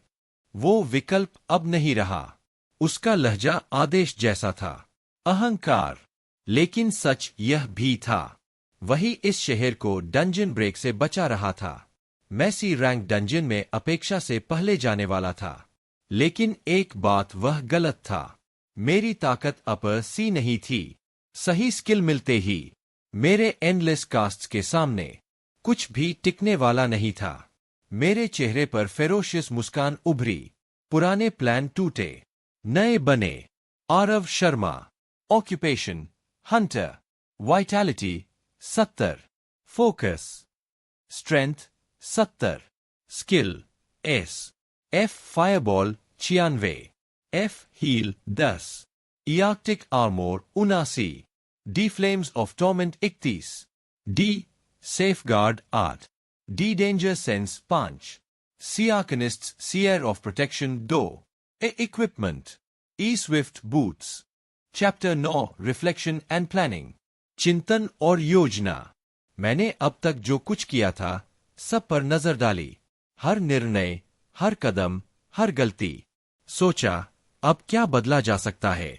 [SPEAKER 1] वो विकल्प अब नहीं रहा। उसका लहजा आदेश जैसा था। अहंकार। लेकिन सच यह भी था, वही इस शहर को डंजन ब्रेक से बचा रहा था। मैं सी रैंक डंजन में अपेक्षा से पहले जाने वाला था, लेकिन एक बात वह गलत था। मेरी ताकत अपर सी नहीं थी। सही स्किल मिलते ही मेरे एंडलेस कास्ट्स के सामने कुछ भी टिकने वाला नहीं था। मेरे चेहरे पर फेरोशियस मुस्कान उभरी। पुराने प्लान टूटे, नए बने। Aarav Sharma, occupation hunter, vitality 70, focus strength 70, skill F fireball 96, F heal 10, arctic armour 79, D flames of torment 31, D safeguard 8, D danger sense 5, C arcanist sphere of protection 2, equipment E swift boots. Chapter 9 reflection and planning, चिंतन और योजना। मैंने अब तक जो कुछ किया था सब पर नजर डाली। हर निर्णय, हर कदम, हर गलती। सोचा अब क्या बदला जा सकता है।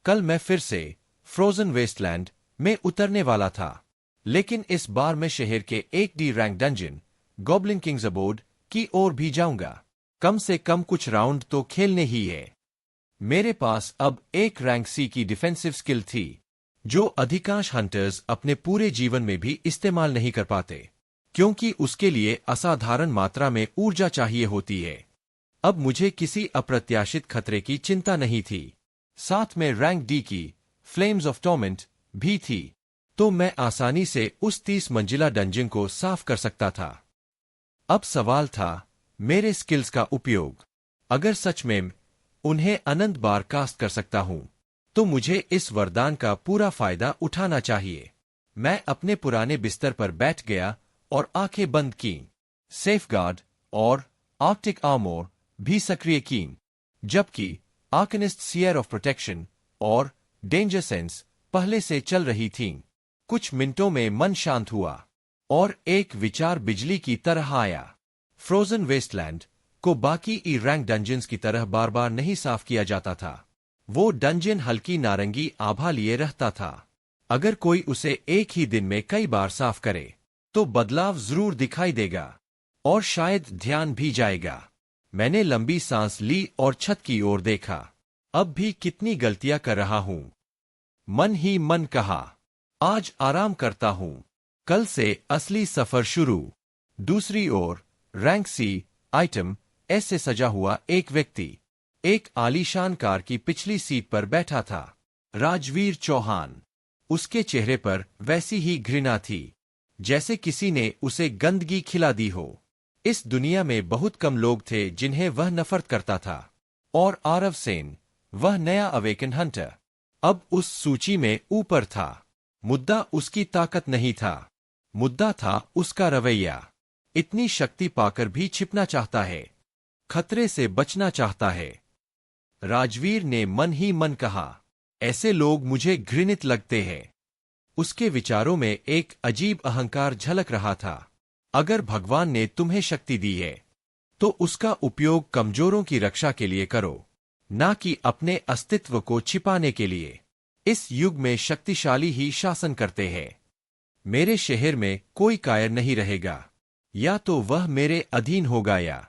[SPEAKER 1] कल मैं फिर से फ्रोजन वेस्टलैंड में उतरने वाला था, लेकिन इस बार मैं शहर के एक D rank dungeon, goblin king's abode की ओर भी जाऊंगा। कम से कम कुछ राउंड तो खेलने ही है। मेरे पास अब एक रैंक सी की डिफेंसिव स्किल थी, जो अधिकांश हंटर्स अपने पूरे जीवन में भी इस्तेमाल नहीं कर पाते, क्योंकि उसके लिए असाधारण मात्रा में ऊर्जा चाहिए होती है। अब मुझे किसी अप्रत्याशित खतरे की चिंता नहीं थी। साथ में रैंक डी की फ्लेम्स ऑफ टॉर्मेंट भी थी, तो मैं आसानी से उस 30 मंजिला डंजन को साफ कर सकता था। अब सवाल था मेरे स्किल्स का उपयोग। अगर सच में उन्हें अनंत बार कास्ट कर सकता हूं, तो मुझे इस वरदान का पूरा फायदा उठाना चाहिए। मैं अपने पुराने बिस्तर पर बैठ गया और आंखें बंद कीं। सेफगार्ड और आर्कटिक आर्मोर भी सक्रिय कीं, जबकि आर्कनिस्ट सीयर ऑफ प्रोटेक्शन और डेंजर सेंस पहले से चल रही थीं। कुछ मिनटों में मन शांत हुआ और एक विचार बिजली की तरह आया। फ्रोजन वेस्टलैंड को बाकी ई रैंक डंजन्स की तरह बार बार नहीं साफ किया जाता था। वो डंजन हल्की नारंगी आभा लिए रहता था। अगर कोई उसे एक ही दिन में कई बार साफ करे, तो बदलाव जरूर दिखाई देगा और शायद ध्यान भी जाएगा। मैंने लंबी सांस ली और छत की ओर देखा। अब भी कितनी गलतियां कर रहा हूं। मन ही मन कहा, आज आराम करता हूं, कल से असली सफर शुरू। दूसरी ओर रैंक सी आइटम एस से सजा हुआ एक व्यक्ति एक आलीशान कार की पिछली सीट पर बैठा था। राजवीर चौहान। उसके चेहरे पर वैसी ही घृणा थी, जैसे किसी ने उसे गंदगी खिला दी हो। इस दुनिया में बहुत कम लोग थे जिन्हें वह नफरत करता था, और आरव सेन, वह नया अवेकन हंटर, अब उस सूची में ऊपर था। मुद्दा उसकी ताकत नहीं था, मुद्दा था उसका रवैया। इतनी शक्ति पाकर भी छिपना चाहता है, खतरे से बचना चाहता है। राजवीर ने मन ही मन कहा, ऐसे लोग मुझे घृणित लगते हैं। उसके विचारों में एक अजीब अहंकार झलक रहा था। अगर भगवान ने तुम्हें शक्ति दी है, तो उसका उपयोग कमजोरों की रक्षा के लिए करो, ना कि अपने अस्तित्व को छिपाने के लिए। इस युग में शक्तिशाली ही शासन करते हैं। मेरे शहर में कोई कायर नहीं रहेगा, या तो वह मेरे अधीन होगा या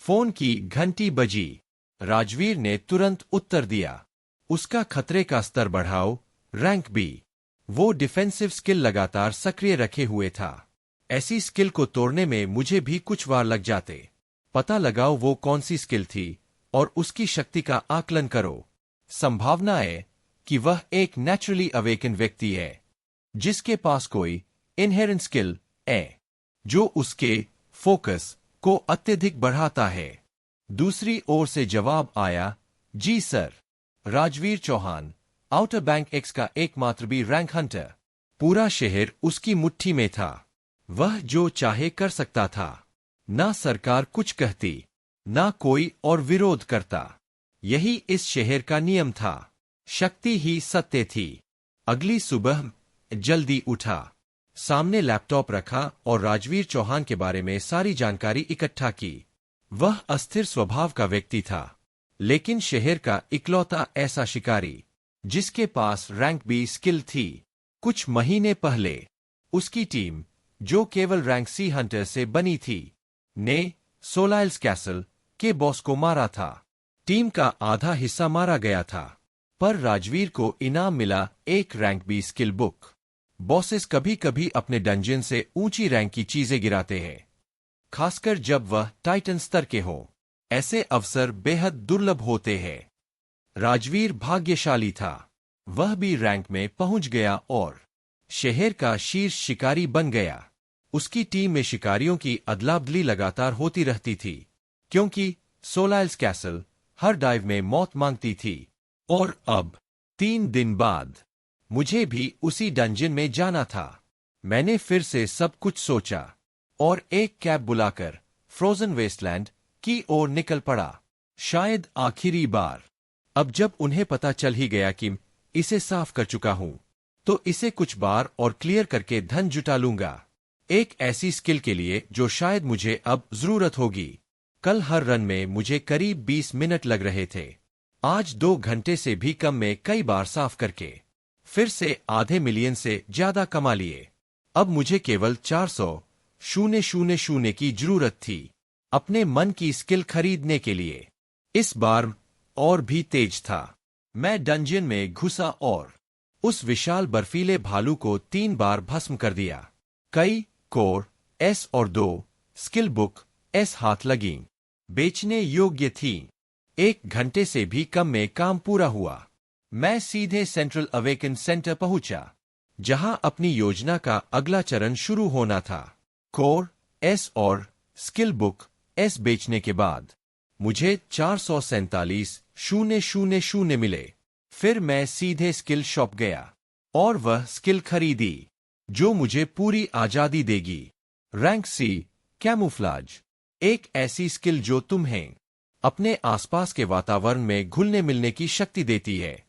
[SPEAKER 1] फोन की घंटी बजी। राजवीर ने तुरंत उत्तर दिया, उसका खतरे का स्तर बढ़ाओ, रैंक बी। वो डिफेंसिव स्किल लगातार सक्रिय रखे हुए था। ऐसी स्किल को तोड़ने में मुझे भी कुछ वार लग जाते। पता लगाओ वो कौन सी स्किल थी और उसकी शक्ति का आकलन करो। संभावना है कि वह एक नेचुरली अवेकन व्यक्ति है जिसके पास कोई इनहेरेंट स्किल है जो उसके फोकस को अत्यधिक बढ़ाता है। दूसरी ओर से जवाब आया, जी sir. Rajveer Chauhan, outer bank X का एकमात्र बी रैंक हंटर। पूरा शहर उसकी मुट्ठी में था। वह जो चाहे कर सकता था। ना सरकार कुछ कहती, ना कोई और विरोध करता। यही इस शहर का नियम था। शक्ति ही सत्य थी। अगली सुबह जल्दी उठा, सामने लैपटॉप रखा और राजवीर चौहान के बारे में सारी जानकारी इकट्ठा की। वह अस्थिर स्वभाव का व्यक्ति था, लेकिन शहर का इकलौता ऐसा शिकारी जिसके पास रैंक बी स्किल थी। कुछ महीने पहले उसकी टीम, जो केवल रैंक सी हंटर से बनी थी, ने सोलाइल्स कैसल के बॉस को मारा था। टीम का आधा हिस्सा मारा गया था, पर राजवीर को इनाम मिला एक rank B skill book. Bosses कभी कभी अपने डंजन से ऊंची रैंक की चीजें गिराते हैं, खासकर जब वह टाइटन स्तर के हों। ऐसे अवसर बेहद दुर्लभ होते हैं। राजवीर भाग्यशाली था। वह भी रैंक में पहुंच गया और शहर का शीर्ष शिकारी बन गया। उसकी टीम में शिकारियों की अदला-बदली लगातार होती रहती थी, क्योंकि सोलाइल्स कैसल हर डाइव में मौत मांगती थी। और अब 3 दिन बाद मुझे भी उसी डंजन में जाना था। मैंने फिर से सब कुछ सोचा और एक कैब बुलाकर फ्रोजन वेस्टलैंड की ओर निकल पड़ा। शायद आखिरी बार। अब जब उन्हें पता चल ही गया कि इसे साफ कर चुका हूं, तो इसे कुछ बार और क्लियर करके धन जुटा लूंगा। एक ऐसी स्किल के लिए जो शायद मुझे अब जरूरत होगी। कल हर रन में मुझे करीब 20 मिनट लग रहे थे। आज 2 घंटे से भी कम में कई बार साफ करके फिर से आधे मिलियन से ज्यादा कमा लिए। अब मुझे केवल 400,000 की जरूरत थी अपने मन की स्किल खरीदने के लिए। इस बार और भी तेज था। मैं डंजन में घुसा और उस विशाल बर्फीले भालू को 3 बार भस्म कर दिया। कई कोर एस और 2 स्किल बुक एस हाथ लगीं। बेचने योग्य थी। 1 घंटे से भी कम में काम पूरा हुआ। मैं सीधे सेंट्रल अवेकन सेंटर पहुंचा, जहां अपनी योजना का अगला चरण शुरू होना था। कोर एस और स्किल बुक एस बेचने के बाद मुझे 447,000 मिले। फिर मैं सीधे स्किल शॉप गया और वह स्किल खरीदी जो मुझे पूरी आजादी देगी। रैंक सी कैमूफ्लाज, एक ऐसी स्किल जो तुम्हें अपने आसपास के वातावरण में घुलने मिलने की शक्ति देती है।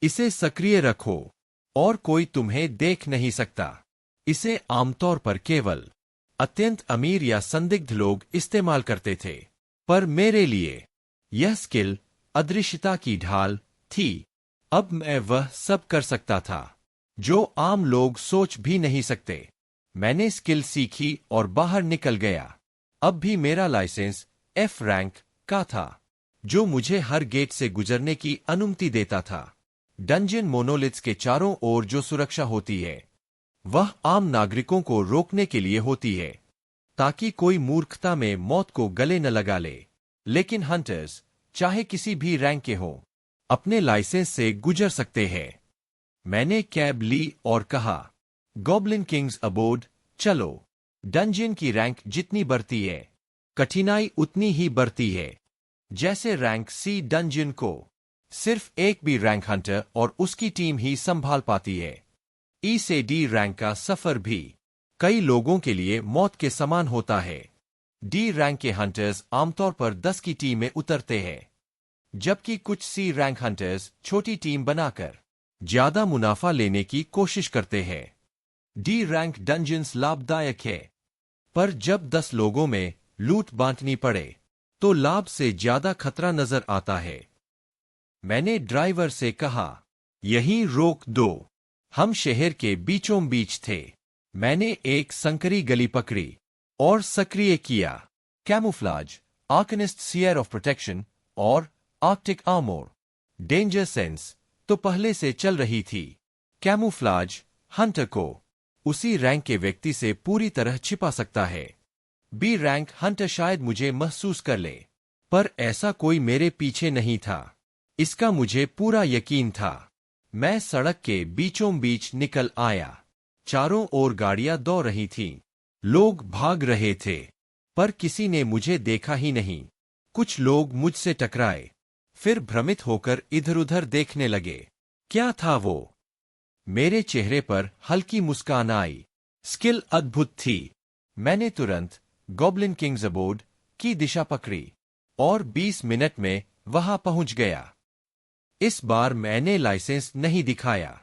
[SPEAKER 1] इसे सक्रिय रखो और कोई तुम्हें देख नहीं सकता। इसे आमतौर पर केवल अत्यंत अमीर या संदिग्ध लोग इस्तेमाल करते थे, पर मेरे लिए यह स्किल अदृश्यता की ढाल थी। अब मैं वह सब कर सकता था जो आम लोग सोच भी नहीं सकते। मैंने स्किल सीखी और बाहर निकल गया। अब भी मेरा लाइसेंस एफ रैंक का था, जो मुझे हर गेट से गुजरने की अनुमति देता था। डंजन मोनोलिथ्स के चारों ओर जो सुरक्षा होती है, वह आम नागरिकों को रोकने के लिए होती है, ताकि कोई मूर्खता में मौत को गले न लगा ले। लेकिन हंटर्स, चाहे किसी भी रैंक के हों, अपने लाइसेंस से गुजर सकते हैं। मैंने कैब ली और कहा, गॉब्लिन किंग्स अबोर्ड चलो। डंजन की रैंक जितनी बढ़ती है, कठिनाई उतनी ही बढ़ती है। जैसे रैंक सी डंजन को सिर्फ एक भी रैंक हंटर और उसकी टीम ही संभाल पाती है। ई से डी रैंक का सफर भी कई लोगों के लिए मौत के समान होता है। डी रैंक के हंटर्स आमतौर पर 10 की टीम में उतरते हैं, जबकि कुछ सी रैंक हंटर्स छोटी टीम बनाकर ज्यादा मुनाफा लेने की कोशिश करते हैं। डी रैंक डंजन्स लाभदायक है, पर जब 10 लोगों में लूट बांटनी पड़े, तो लाभ से ज्यादा खतरा नजर आता है। मैंने ड्राइवर से कहा, यहीं रोक दो। हम शहर के बीचों बीच थे। मैंने एक संकरी गली पकड़ी और सक्रिय किया कैमूफ्लाज आर्कनिस्ट सियर ऑफ प्रोटेक्शन और आर्कटिक आर्मोर। डेंजर सेंस तो पहले से चल रही थी। कैमूफ्लाज हंटर को उसी रैंक के व्यक्ति से पूरी तरह छिपा सकता है। बी रैंक हंटर शायद मुझे महसूस कर ले, पर ऐसा कोई मेरे पीछे नहीं था, इसका मुझे पूरा यकीन था। मैं सड़क के बीचों बीच निकल आया। चारों ओर गाड़ियां दौड़ रही थीं। लोग भाग रहे थे, पर किसी ने मुझे देखा ही नहीं। कुछ लोग मुझसे टकराए, फिर भ्रमित होकर इधर-उधर देखने लगे। क्या था वो? मेरे चेहरे पर हल्की मुस्कान आई। स्किल अद्भुत थी। मैंने तुरंत गॉब्लिन किंग्स अबोर्ड की दिशा पकड़ी और 20 मिनट में वहां पहुंच गया। इस बार मैंने लाइसेंस नहीं दिखाया,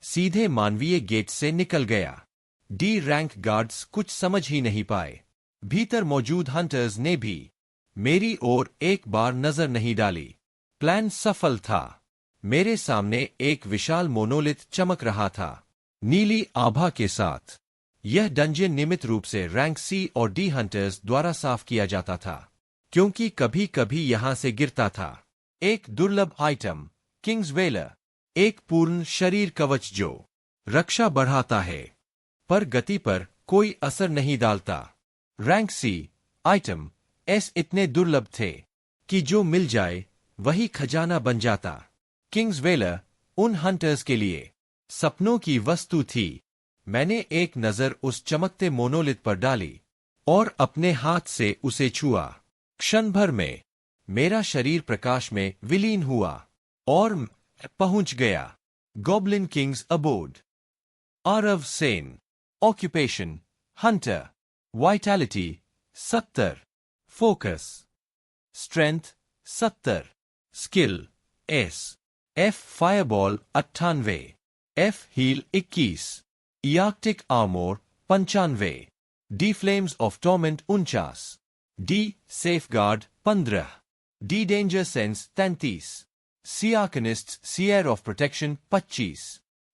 [SPEAKER 1] सीधे मानवीय गेट से निकल गया। डी रैंक गार्ड्स कुछ समझ ही नहीं पाए। भीतर मौजूद हंटर्स ने भी मेरी ओर एक बार नजर नहीं डाली। प्लान सफल था। मेरे सामने एक विशाल मोनोलिथ चमक रहा था, नीली आभा के साथ। यह डंजन नियमित रूप से रैंक सी और डी हंटर्स द्वारा साफ किया जाता था, क्योंकि कभी कभी यहां से गिरता था। एक दुर्लभ आइटम, किंग्स वेलर, एक पूर्ण शरीर कवच जो रक्षा बढ़ाता है पर गति पर कोई असर नहीं डालता। रैंक सी आइटम एस इतने दुर्लभ थे कि जो मिल जाए वही खजाना बन जाता। किंग्स वेलर उन हंटर्स के लिए सपनों की वस्तु थी। मैंने एक नजर उस चमकते मोनोलिथ पर डाली और अपने हाथ से उसे छुआ। क्षण भर में मेरा शरीर प्रकाश में विलीन हुआ और पहुंच गया goblin king's abode. Aarav Sen. Occupation hunter. Vitality 70। Focus strength 70। Skill S. F fireball 98। F heal 21। Arctic armour 95। D flames of torment 49। D safeguard 15। D danger sense 33। C arcanist sphere of protection 25।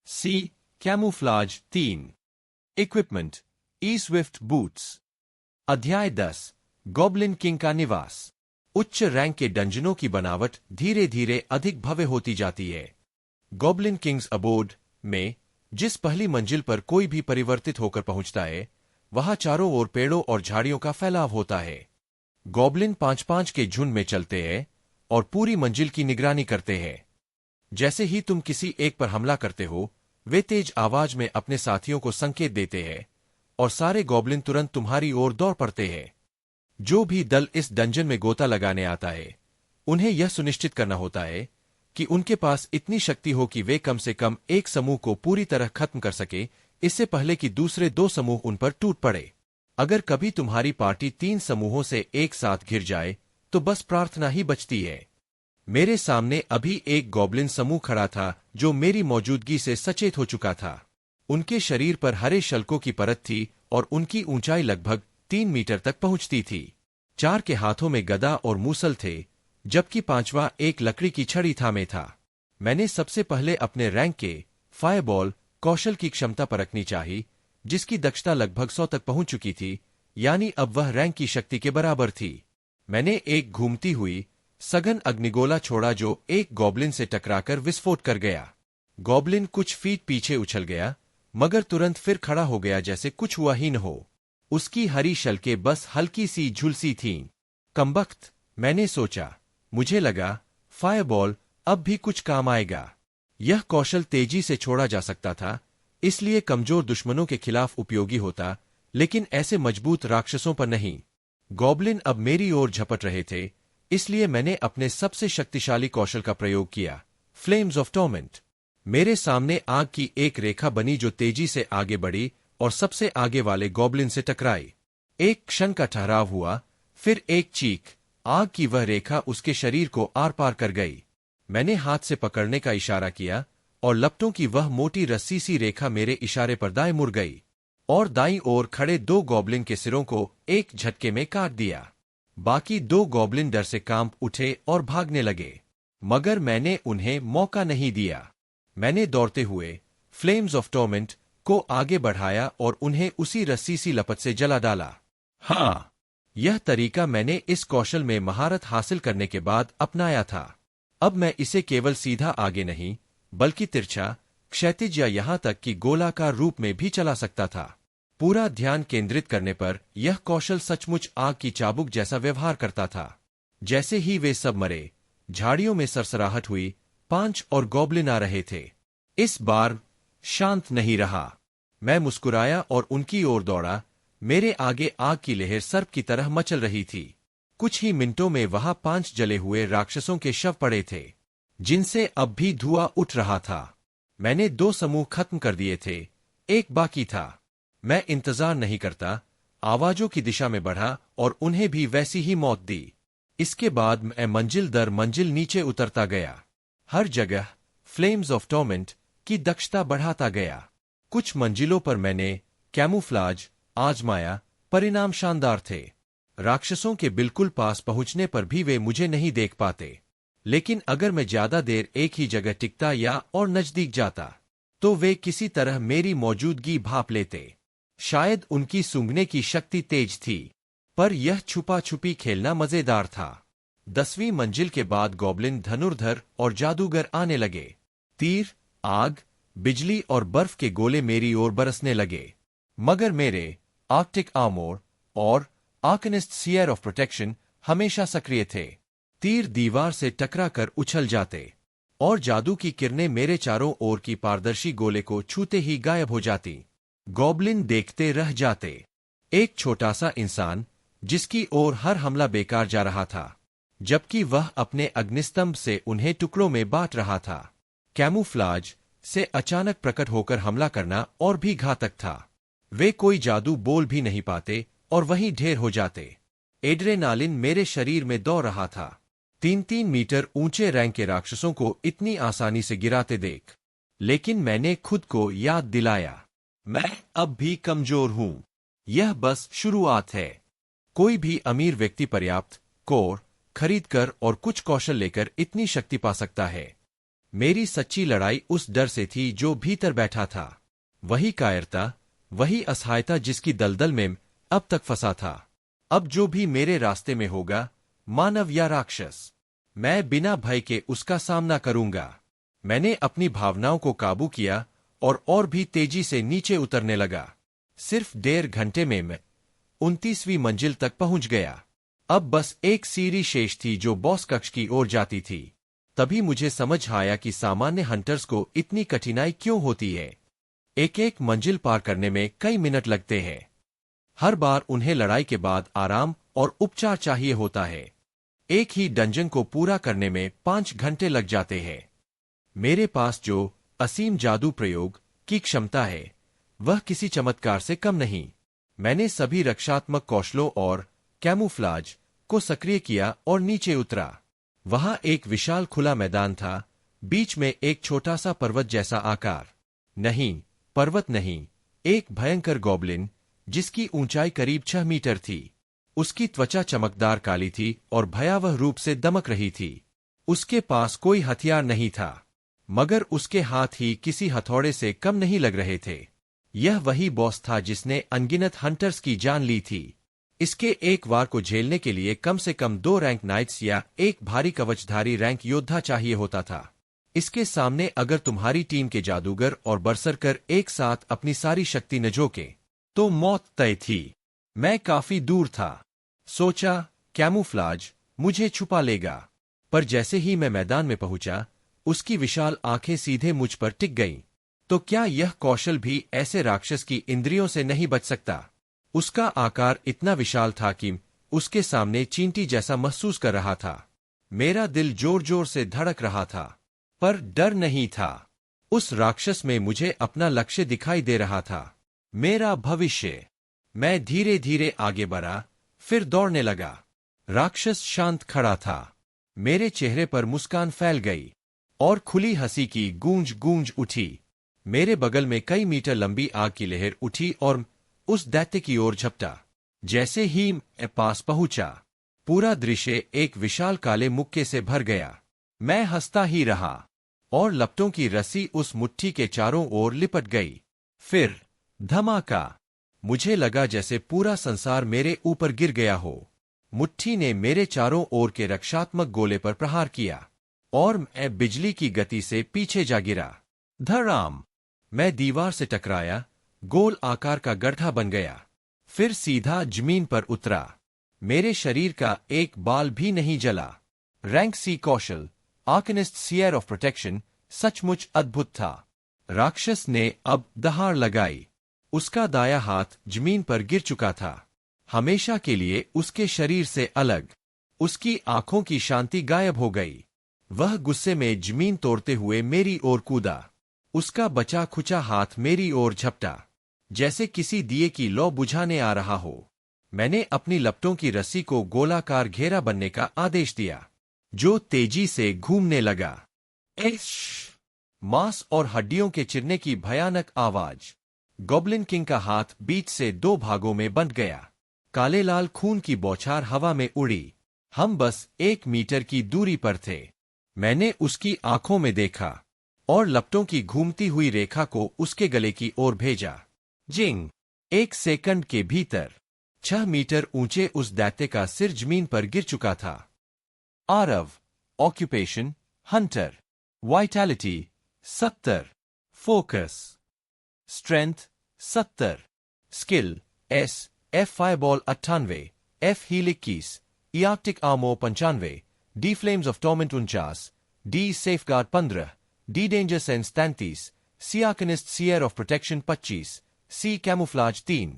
[SPEAKER 1] C camouflage 3। Equipment E swift boots. अध्याय 10 गॉब्लिन किंग का निवास। उच्च रैंक के डंजनों की बनावट धीरे धीरे अधिक भव्य होती जाती है। गॉब्लिन किंग्स अबोर्ड में जिस पहली मंजिल पर कोई भी परिवर्तित होकर पहुंचता है, वहां चारों ओर पेड़ों और झाड़ियों का फैलाव होता है। गॉब्लिन 5-5 के झुंड में चलते हैं और पूरी मंजिल की निगरानी करते हैं। जैसे ही तुम किसी एक पर हमला करते हो, वे तेज आवाज में अपने साथियों को संकेत देते हैं और सारे गॉब्लिन तुरंत तुम्हारी ओर दौड़ पड़ते हैं। जो भी दल इस डंजन में गोता लगाने आता है, उन्हें यह सुनिश्चित करना होता है कि उनके पास इतनी शक्ति हो कि वे कम से कम एक समूह को पूरी तरह खत्म कर सके, इससे पहले कि दूसरे 2 समूह उन पर टूट पड़े। अगर कभी तुम्हारी पार्टी 3 समूहों से एक साथ घिर जाए, तो बस प्रार्थना ही बचती है। मेरे सामने अभी एक गॉब्लिन समूह खड़ा था जो मेरी मौजूदगी से सचेत हो चुका था। उनके शरीर पर हरे शल्कों की परत थी और उनकी ऊंचाई लगभग 3 मीटर तक पहुंचती थी। 4 के हाथों में गदा और मूसल थे, जबकि 5वां एक लकड़ी की छड़ी थामे था। मैंने सबसे पहले अपने रैंक के फायरबॉल कौशल की क्षमता परखनी चाहिए, जिसकी दक्षता लगभग 100 तक पहुंच चुकी थी, यानी अब वह रैंक की शक्ति के बराबर थी। मैंने एक घूमती हुई सघन अग्निगोला छोड़ा जो एक गॉब्लिन से टकराकर विस्फोट कर गया। गॉब्लिन कुछ फीट पीछे उछल गया, मगर तुरंत फिर खड़ा हो गया जैसे कुछ हुआ ही न हो। उसकी हरी शल्कें बस हल्की सी झुलसी थीं। कमबख्त, मैंने सोचा। मुझे लगा फायरबॉल अब भी कुछ काम आएगा। यह कौशल तेजी से छोड़ा जा सकता था, इसलिए कमजोर दुश्मनों के खिलाफ उपयोगी होता, लेकिन ऐसे मजबूत राक्षसों पर नहीं। गॉब्लिन अब मेरी ओर झपट रहे थे, इसलिए मैंने अपने सबसे शक्तिशाली कौशल का प्रयोग किया, फ्लेम्स ऑफ टॉर्मेंट। मेरे सामने आग की एक रेखा बनी जो तेजी से आगे बढ़ी और सबसे आगे वाले गॉब्लिन से टकराई। एक क्षण का ठहराव हुआ, फिर एक चीख। आग की वह रेखा उसके शरीर को आर पार कर गई। मैंने हाथ से पकड़ने का इशारा किया और लपटों की वह मोटी रस्सी सी रेखा मेरे इशारे पर दाएं मुड़ गई और दाईं ओर खड़े 2 गॉब्लिन के सिरों को एक झटके में काट दिया। बाकी 2 गॉब्लिन डर से कांप उठे और भागने लगे, मगर मैंने उन्हें मौका नहीं दिया। मैंने दौड़ते हुए फ्लेम्स ऑफ टॉर्मेंट को आगे बढ़ाया और उन्हें उसी रस्सी सी लपट से जला डाला। हाँ, यह तरीका मैंने इस कौशल में महारत हासिल करने के बाद अपनाया था। अब मैं इसे केवल सीधा आगे नहीं, बल्कि तिरछा, क्षैतिज या यहाँ तक कि गोलाकार रूप में भी चला सकता था। पूरा ध्यान केंद्रित करने पर यह कौशल सचमुच आग की चाबुक जैसा व्यवहार करता था। जैसे ही वे सब मरे, झाड़ियों में सरसराहट हुई, पांच और गॉब्लिन आ रहे थे। इस बार शांत नहीं रहा। मैं मुस्कुराया और उनकी ओर दौड़ा। मेरे आगे आग की लहर सर्प की तरह मचल रही थी। कुछ ही मिनटों में वहां 5 जले हुए राक्षसों के शव पड़े थे, जिनसे अब भी धुआं उठ रहा था। मैंने 2 समूह खत्म कर दिए थे, एक बाकी था। मैं इंतजार नहीं करता, आवाजों की दिशा में बढ़ा और उन्हें भी वैसी ही मौत दी। इसके बाद मैं मंजिल दर मंजिल नीचे उतरता गया, हर जगह फ्लेम्स ऑफ टॉर्मेंट की दक्षता बढ़ाता गया। कुछ मंजिलों पर मैंने कैमूफ्लाज आजमाया, परिणाम शानदार थे। राक्षसों के बिल्कुल पास पहुंचने पर भी वे मुझे नहीं देख पाते, लेकिन अगर मैं ज्यादा देर एक ही जगह टिकता या और नजदीक जाता, तो वे किसी तरह मेरी मौजूदगी भांप लेते। शायद उनकी सूंघने की शक्ति तेज थी, पर यह छुपा छुपी खेलना मजेदार था। 10वीं मंजिल के बाद गॉब्लिन, धनुर्धर और जादूगर आने लगे। तीर, आग, बिजली और बर्फ के गोले मेरी ओर बरसने लगे, मगर मेरे आर्कटिक आर्मोर और आर्कनिस्ट स्फीयर ऑफ प्रोटेक्शन हमेशा सक्रिय थे। तीर दीवार से टकरा कर उछल जाते और जादू की किरणें मेरे चारों ओर की पारदर्शी गोले को छूते ही गायब हो जाती। गॉब्लिन देखते रह जाते। एक छोटा सा इंसान जिसकी ओर हर हमला बेकार जा रहा था, जबकि वह अपने अग्निस्तंभ से उन्हें टुकड़ों में बांट रहा था। कैमूफ्लाज से अचानक प्रकट होकर हमला करना और भी घातक था। वे कोई जादू बोल भी नहीं पाते और वहीं ढेर हो जाते। एड्रेनालिन मेरे शरीर में दौड़ रहा था। 3-3 मीटर ऊंचे रैंक के राक्षसों को इतनी आसानी से गिराते देख, लेकिन मैंने खुद को याद दिलाया, मैं अब भी कमजोर हूं। यह बस शुरुआत है। कोई भी अमीर व्यक्ति पर्याप्त कोर खरीदकर और कुछ कौशल लेकर इतनी शक्ति पा सकता है। मेरी सच्ची लड़ाई उस डर से थी जो भीतर बैठा था। वही कायरता, वही असहायता जिसकी दलदल में अब तक फंसा था। अब जो भी मेरे रास्ते में होगा, मानव या राक्षस, मैं बिना भय के उसका सामना करूंगा। मैंने अपनी भावनाओं को काबू किया और भी तेजी से नीचे उतरने लगा। सिर्फ 1.5 घंटे में मैं 29वीं मंजिल तक पहुंच गया। अब बस एक सीढ़ी शेष थी जो बॉस कक्ष की ओर जाती थी। तभी मुझे समझ आया कि सामान्य हंटर्स को इतनी कठिनाई क्यों होती है। एक एक मंजिल पार करने में कई मिनट लगते हैं। हर बार उन्हें लड़ाई के बाद आराम और उपचार चाहिए होता है। एक ही डंजन को पूरा करने में 5 घंटे लग जाते हैं। मेरे पास जो असीम जादू प्रयोग की क्षमता है, वह किसी चमत्कार से कम नहीं। मैंने सभी रक्षात्मक कौशलों और कैमूफ्लाज को सक्रिय किया और नीचे उतरा। वहां एक विशाल खुला मैदान था, बीच में एक छोटा सा पर्वत जैसा आकार। नहीं, पर्वत नहीं, एक भयंकर गॉब्लिन जिसकी ऊंचाई करीब 6 मीटर थी। उसकी त्वचा चमकदार काली थी और भयावह रूप से दमक रही थी। उसके पास कोई हथियार नहीं था, मगर उसके हाथ ही किसी हथौड़े से कम नहीं लग रहे थे। यह वही बॉस था जिसने अनगिनत हंटर्स की जान ली थी। इसके एक वार को झेलने के लिए कम से कम 2 रैंक नाइट्स या एक भारी कवचधारी रैंक योद्धा चाहिए होता था। इसके सामने अगर तुम्हारी टीम के जादूगर और बरसरकर एक साथ अपनी सारी शक्ति न झोंके, तो मौत तय थी। मैं काफी दूर था। सोचा, कैमूफ्लाज मुझे छुपा लेगा, पर जैसे ही मैं मैदान में पहुंचा, उसकी विशाल आंखें सीधे मुझ पर टिक गईं। तो क्या यह कौशल भी ऐसे राक्षस की इंद्रियों से नहीं बच सकता? उसका आकार इतना विशाल था कि उसके सामने चींटी जैसा महसूस कर रहा था। मेरा दिल जोर जोर से धड़क रहा था, पर डर नहीं था। उस राक्षस में मुझे अपना लक्ष्य दिखाई दे रहा था, मेरा भविष्य। मैं धीरे धीरे आगे बढ़ा, फिर दौड़ने लगा। राक्षस शांत खड़ा था। मेरे चेहरे पर मुस्कान फैल गई और खुली हंसी की गूंज गूंज उठी। मेरे बगल में कई मीटर लंबी आग की लहर उठी और उस दैत्य की ओर झपटा। जैसे ही मैं पास पहुंचा, पूरा दृश्य एक विशाल काले मुक्के से भर गया। मैं हंसता ही रहा और लपटों की रस्सी उस मुट्ठी के चारों ओर लिपट गई। फिर धमाका! मुझे लगा जैसे पूरा संसार मेरे ऊपर गिर गया हो। मुट्ठी ने मेरे चारों ओर के रक्षात्मक गोले पर प्रहार किया और मैं बिजली की गति से पीछे जा गिरा। धड़ाम! मैं दीवार से टकराया, गोल आकार का गड्ढा बन गया, फिर सीधा जमीन पर उतरा। मेरे शरीर का एक बाल भी नहीं जला। रैंक सी कौशल, आर्कनिस्ट स्फीयर ऑफ प्रोटेक्शन, सचमुच अद्भुत था। राक्षस ने अब दहाड़ लगाई। उसका दायां हाथ जमीन पर गिर चुका था, हमेशा के लिए उसके शरीर से अलग। उसकी आंखों की शांति गायब हो गई। वह गुस्से में जमीन तोड़ते हुए मेरी ओर कूदा। उसका बचा खुचा हाथ मेरी ओर झपटा, जैसे किसी दिए की लौ बुझाने आ रहा हो। मैंने अपनी लपटों की रस्सी को गोलाकार घेरा बनने का आदेश दिया, जो तेजी से घूमने लगा। एश! मांस और हड्डियों के चिरने की भयानक आवाज। गॉब्लिन किंग का हाथ बीच से दो भागों में बंट गया। काले लाल खून की बौछार हवा में उड़ी। हम बस 1 मीटर की दूरी पर थे। मैंने उसकी आंखों में देखा और लपटों की घूमती हुई रेखा को उसके गले की ओर भेजा। जिंग! 1 सेकंड के भीतर 6 मीटर ऊंचे उस दैत्य का सिर जमीन पर गिर चुका था। Aarav, occupation, hunter, vitality 70, focus, strength 70, skill S, F fireball 98, F heal 21, E arctic armour 95, D flames of torment 49, D safeguard 15, D danger sense 33, C arcanist sphere of protection 25, C camouflage 3।